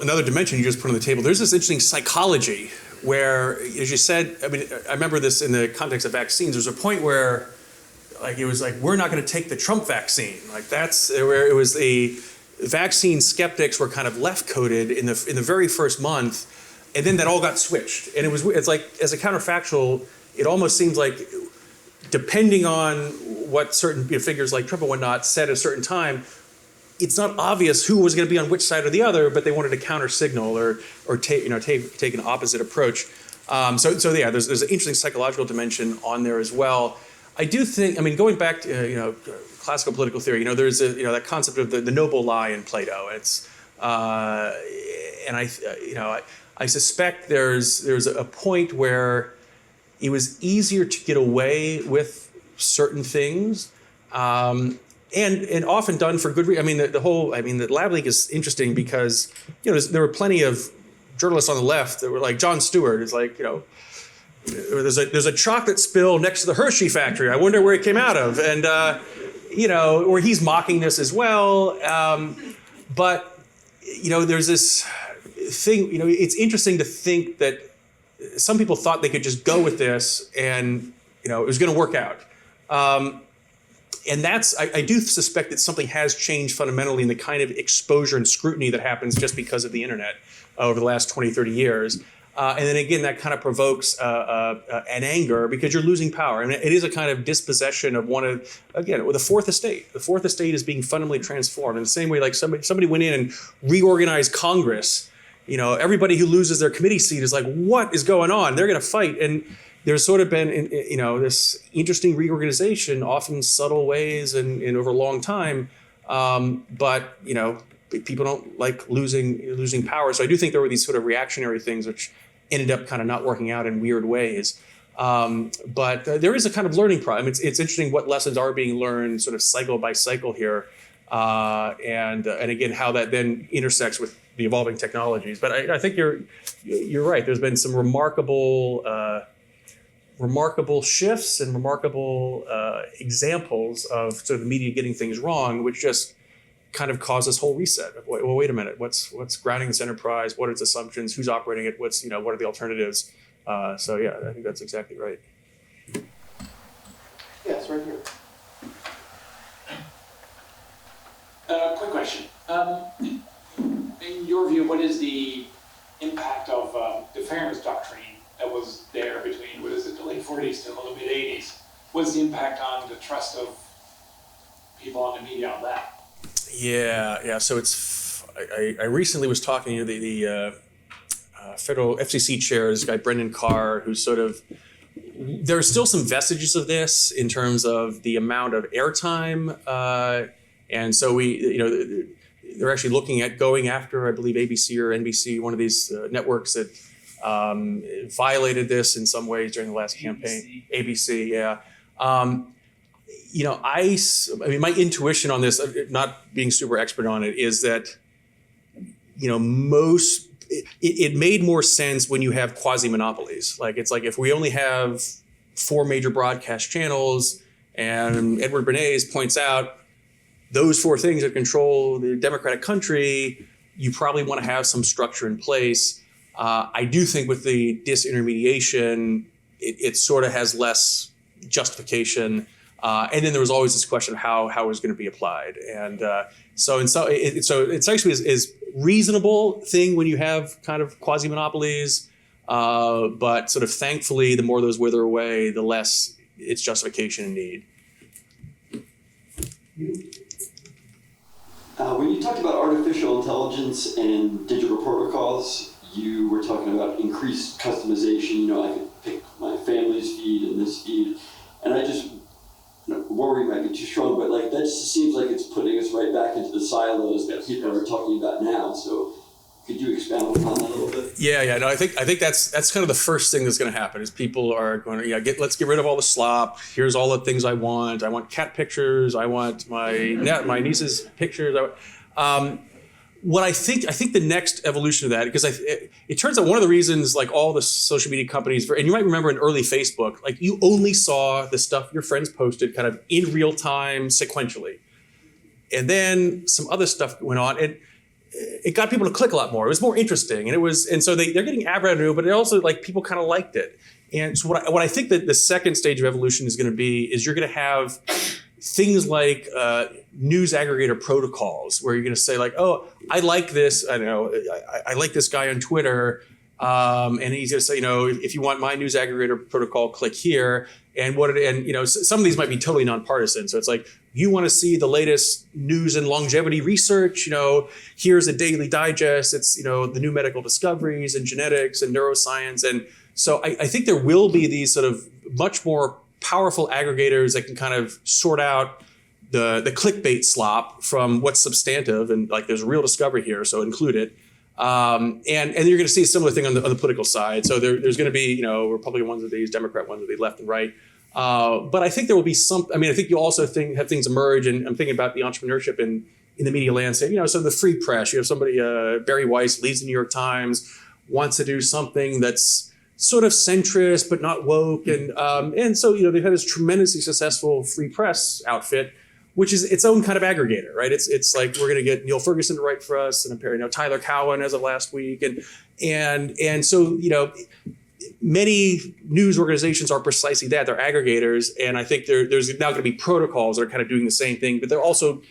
another dimension you just put on the table, there's this interesting psychology where, as you said, I remember this in the context of vaccines, there's a point where it was we're not going to take the Trump vaccine. That's where it was the vaccine skeptics were kind of left-coded in the very first month, and then that all got switched. And it's like, as a counterfactual, it almost seems like depending on what certain figures like Trump and whatnot said at a certain time, it's not obvious who was going to be on which side or the other, but they wanted to counter signal or take an opposite approach. So there's an interesting psychological dimension on there as well. I do think, going back to classical political theory, there's that concept of the noble lie in Plato. It's and I suspect there's a point where it was easier to get away with certain things. and often done for good reason. I mean, the Lab Leak is interesting because, there were plenty of journalists on the left that were like, Jon Stewart is like, there's a chocolate spill next to the Hershey factory. I wonder where it came out of. And, or he's mocking this as well. But, there's this thing, it's interesting to think that some people thought they could just go with this and, it was going to work out. And I do suspect that something has changed fundamentally in the kind of exposure and scrutiny that happens just because of the internet over the last 20, 30 years. And then again, that kind of provokes an anger because you're losing power. I mean, it is a kind of dispossession of the fourth estate. The fourth estate is being fundamentally transformed in the same way like somebody went in and reorganized Congress. Everybody who loses their committee seat is like, what is going on? They're going to fight. And there's sort of been, this interesting reorganization, often in subtle ways and over a long time. But people don't like losing power. So I do think there were these sort of reactionary things which ended up kind of not working out in weird ways. But there is a kind of learning problem. It's interesting what lessons are being learned sort of cycle by cycle here. And again, how that then intersects with the evolving technologies. But I think you're right. There's been some remarkable shifts and remarkable examples of sort of the media getting things wrong, which just kind of caused this whole reset of, well, wait a minute, what's grounding this enterprise? What are its assumptions? Who's operating it? What are the alternatives? So yeah, I think that's exactly right. Yes, right here. Quick question. In your view, what is the impact of the fairness doctrine that was there between, the late 40s to the mid 80s? What's the impact on the trust of people on the media on that? Yeah. So I recently was talking to the federal FCC chair, this guy Brendan Carr, who's sort of, there are still some vestiges of this in terms of the amount of airtime, and so they're actually looking at going after, I believe, ABC or NBC, one of these networks that violated this in some ways during the last campaign. ABC, yeah. I mean, my intuition on this, not being super expert on it, is that, it made more sense when you have quasi-monopolies. Like, it's like if we only have 4 major broadcast channels and Edward Bernays points out those 4 things that control the democratic country, you probably want to have some structure in place. I do think with the disintermediation, it sort of has less justification. And then there was always this question of how it was going to be applied. And so it's actually is reasonable thing when you have kind of quasi-monopolies, but sort of thankfully, the more those wither away, the less its justification and need. When you talked about artificial intelligence and digital protocols, you were talking about increased customization. I could pick my family's feed and this feed, and I just worry might be too strong, but that just seems like it's putting us right back into the silos that people are talking about now. So could you expound upon that a little bit? Yeah. No, I think that's kind of the first thing that's going to happen is people are going to let's get rid of all the slop. Here's all the things I want. I want cat pictures. I want my niece's pictures. What I think the next evolution of that, because it turns out one of the reasons all the social media companies, and you might remember in early Facebook, you only saw the stuff your friends posted kind of in real time sequentially. And then some other stuff went on and it got people to click a lot more. It was more interesting. And so they're getting ad revenue, but it also people kind of liked it. And so what I think that the second stage of evolution is going to be is you're going to have things like news aggregator protocols where you're going to say oh, I like this. I like this guy on Twitter. And he's going to say, if you want my news aggregator protocol, click here. And some of these might be totally nonpartisan. So it's you want to see the latest news and longevity research, here's a daily digest. It's, the new medical discoveries and genetics and neuroscience. And so I think there will be these sort of much more powerful aggregators that can kind of sort out the clickbait slop from what's substantive and there's a real discovery here, so include it. And you're going to see a similar thing on the political side. So there's going to be Republican ones of these, Democrat ones of these, left and right. But I think there will be I think you'll also have things emerge, and I'm thinking about the entrepreneurship in the media landscape. So the free press, you have somebody, Barry Weiss, leads the New York Times, wants to do something that's sort of centrist but not woke, and so they've had this tremendously successful free press outfit, which is its own kind of aggregator, right? It's like we're going to get Neil Ferguson to write for us, and apparently Tyler Cowen as of last week, and so many news organizations are precisely that. They're aggregators, and I think there's now going to be protocols that are kind of doing the same thing, but there'll also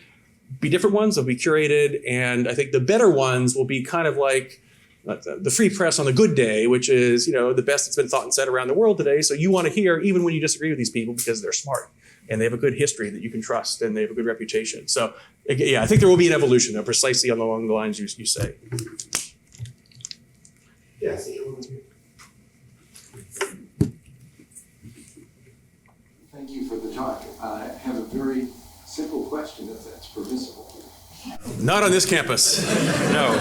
be different ones. They'll be curated, and I think the better ones will be kind of like the free press on the good day, which is the best that's been thought and said around the world today. So you want to hear even when you disagree with these people because they're smart and they have a good history that you can trust and they have a good reputation. So yeah, I think there will be an evolution precisely along the lines you say. Yes. Thank you for the talk. I have a very simple question, if that's permissible. Not on this campus. No.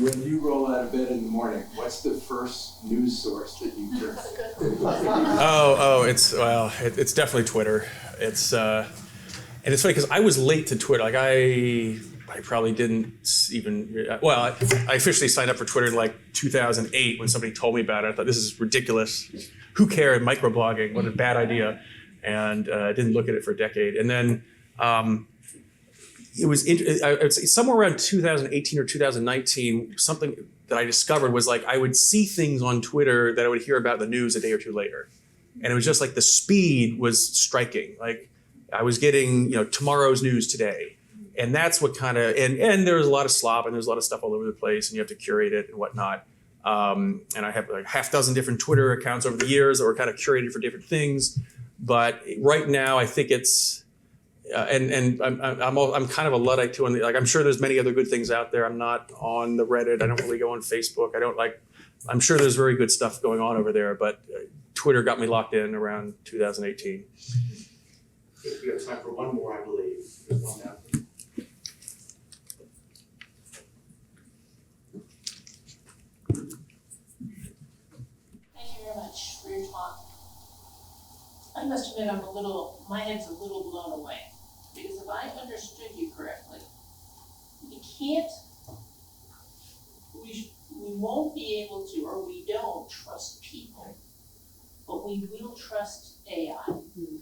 When you roll out of bed in the morning, what's the first news source that you turn to? It's definitely Twitter. It's and it's funny because I was late to Twitter. Like I probably didn't even. I officially signed up for Twitter in like 2008 when somebody told me about it. I thought this is ridiculous. Who cared? Microblogging, what a bad idea. And I didn't look at it for a decade. And then it was I would say somewhere around 2018 or 2019, something that I discovered was like I would see things on Twitter that I would hear about in the news a day or two later. And it was just like the speed was striking. Like I was getting, tomorrow's news today. And that's what kind of, and there was a lot of slop and there's a lot of stuff all over the place and you have to curate it and whatnot. And I have like half dozen different Twitter accounts over the years that were kind of curated for different things. But right now, I think it's, and I'm kind of a Luddite too. Like I'm sure there's many other good things out there. I'm not on the Reddit. I don't really go on Facebook. I'm sure there's very good stuff going on over there. But Twitter got me locked in around 2018. We have time for one more, I believe. There's one down. Thank you very much for your talk. I must admit my head's a little blown away. Because if I understood you correctly, we won't be able to, or we don't trust people, but we will trust AI. And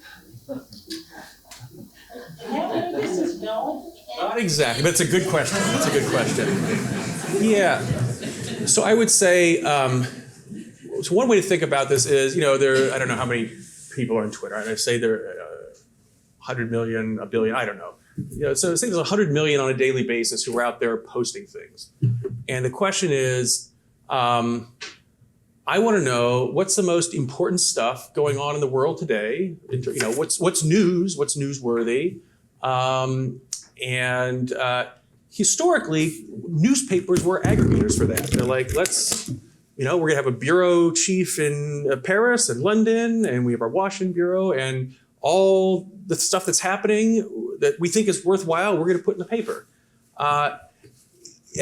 how do this is going? Not exactly, but it's a good question. Yeah. So I would say, so one way to think about this is, I don't know how many people are on Twitter. I say there are 100 million, a billion, I don't know. So say there's 100 million on a daily basis who are out there posting things. And the question is, I want to know what's the most important stuff going on in the world today. What's news, what's newsworthy. And historically, newspapers were aggregators for that. They're like, we're going to have a bureau chief in Paris and London, and we have our Washington bureau, and all the stuff that's happening that we think is worthwhile, we're going to put in the paper. At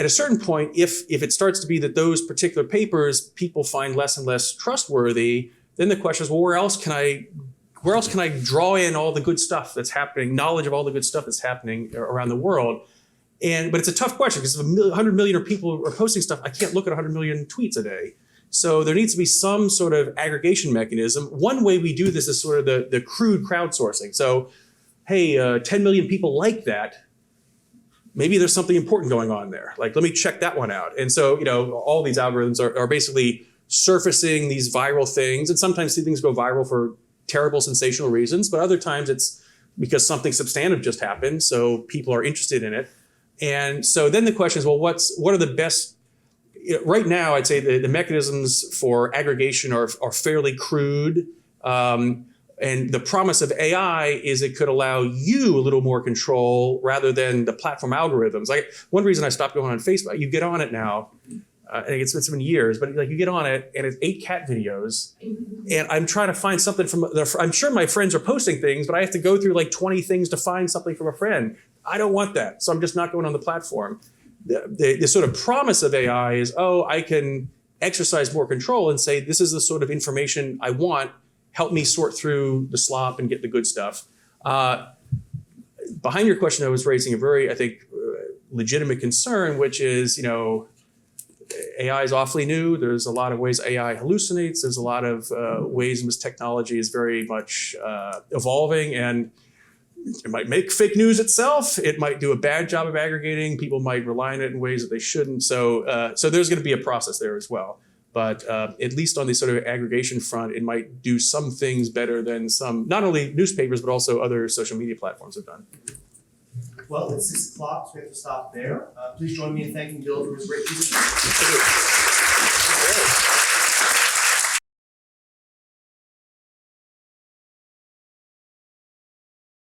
a certain point, if it starts to be that those particular papers people find less and less trustworthy, then the question is, well, where else can I draw in all the good stuff that's happening, knowledge of all the good stuff that's happening around the world? But it's a tough question because if 100 million people are posting stuff, I can't look at 100 million tweets a day. So there needs to be some sort of aggregation mechanism. One way we do this is sort of the crude crowdsourcing. So, hey, 10 million people like that. Maybe there's something important going on there. Like, let me check that one out. And so, all these algorithms are basically surfacing these viral things. And sometimes these things go viral for terrible, sensational reasons. But other times it's because something substantive just happened. So people are interested in it. And so then the question is, well, what are the best? Right now, I'd say the mechanisms for aggregation are fairly crude. And the promise of AI is it could allow you a little more control rather than the platform algorithms. Like one reason I stopped going on Facebook, you get on it now, I think it's been years, but like you get on it and it's 8 cat videos, and I'm trying to find something I'm sure my friends are posting things, but I have to go through like 20 things to find something from a friend. I don't want that, so I'm just not going on the platform. The sort of promise of AI is, I can exercise more control and say, this is the sort of information I want, help me sort through the slop and get the good stuff. Behind your question, I was raising a very, I think, legitimate concern, which is, AI is awfully new. There's a lot of ways AI hallucinates. There's a lot of ways in which technology is very much evolving, and it might make fake news itself. It might do a bad job of aggregating. People might rely on it in ways that they shouldn't. So there's going to be a process there as well. But at least on the sort of aggregation front, it might do some things better than some, not only newspapers, but also other social media platforms have done. Well, it's 6 o'clock, so we have to stop there. Please join me in thanking Bill for his great presentation.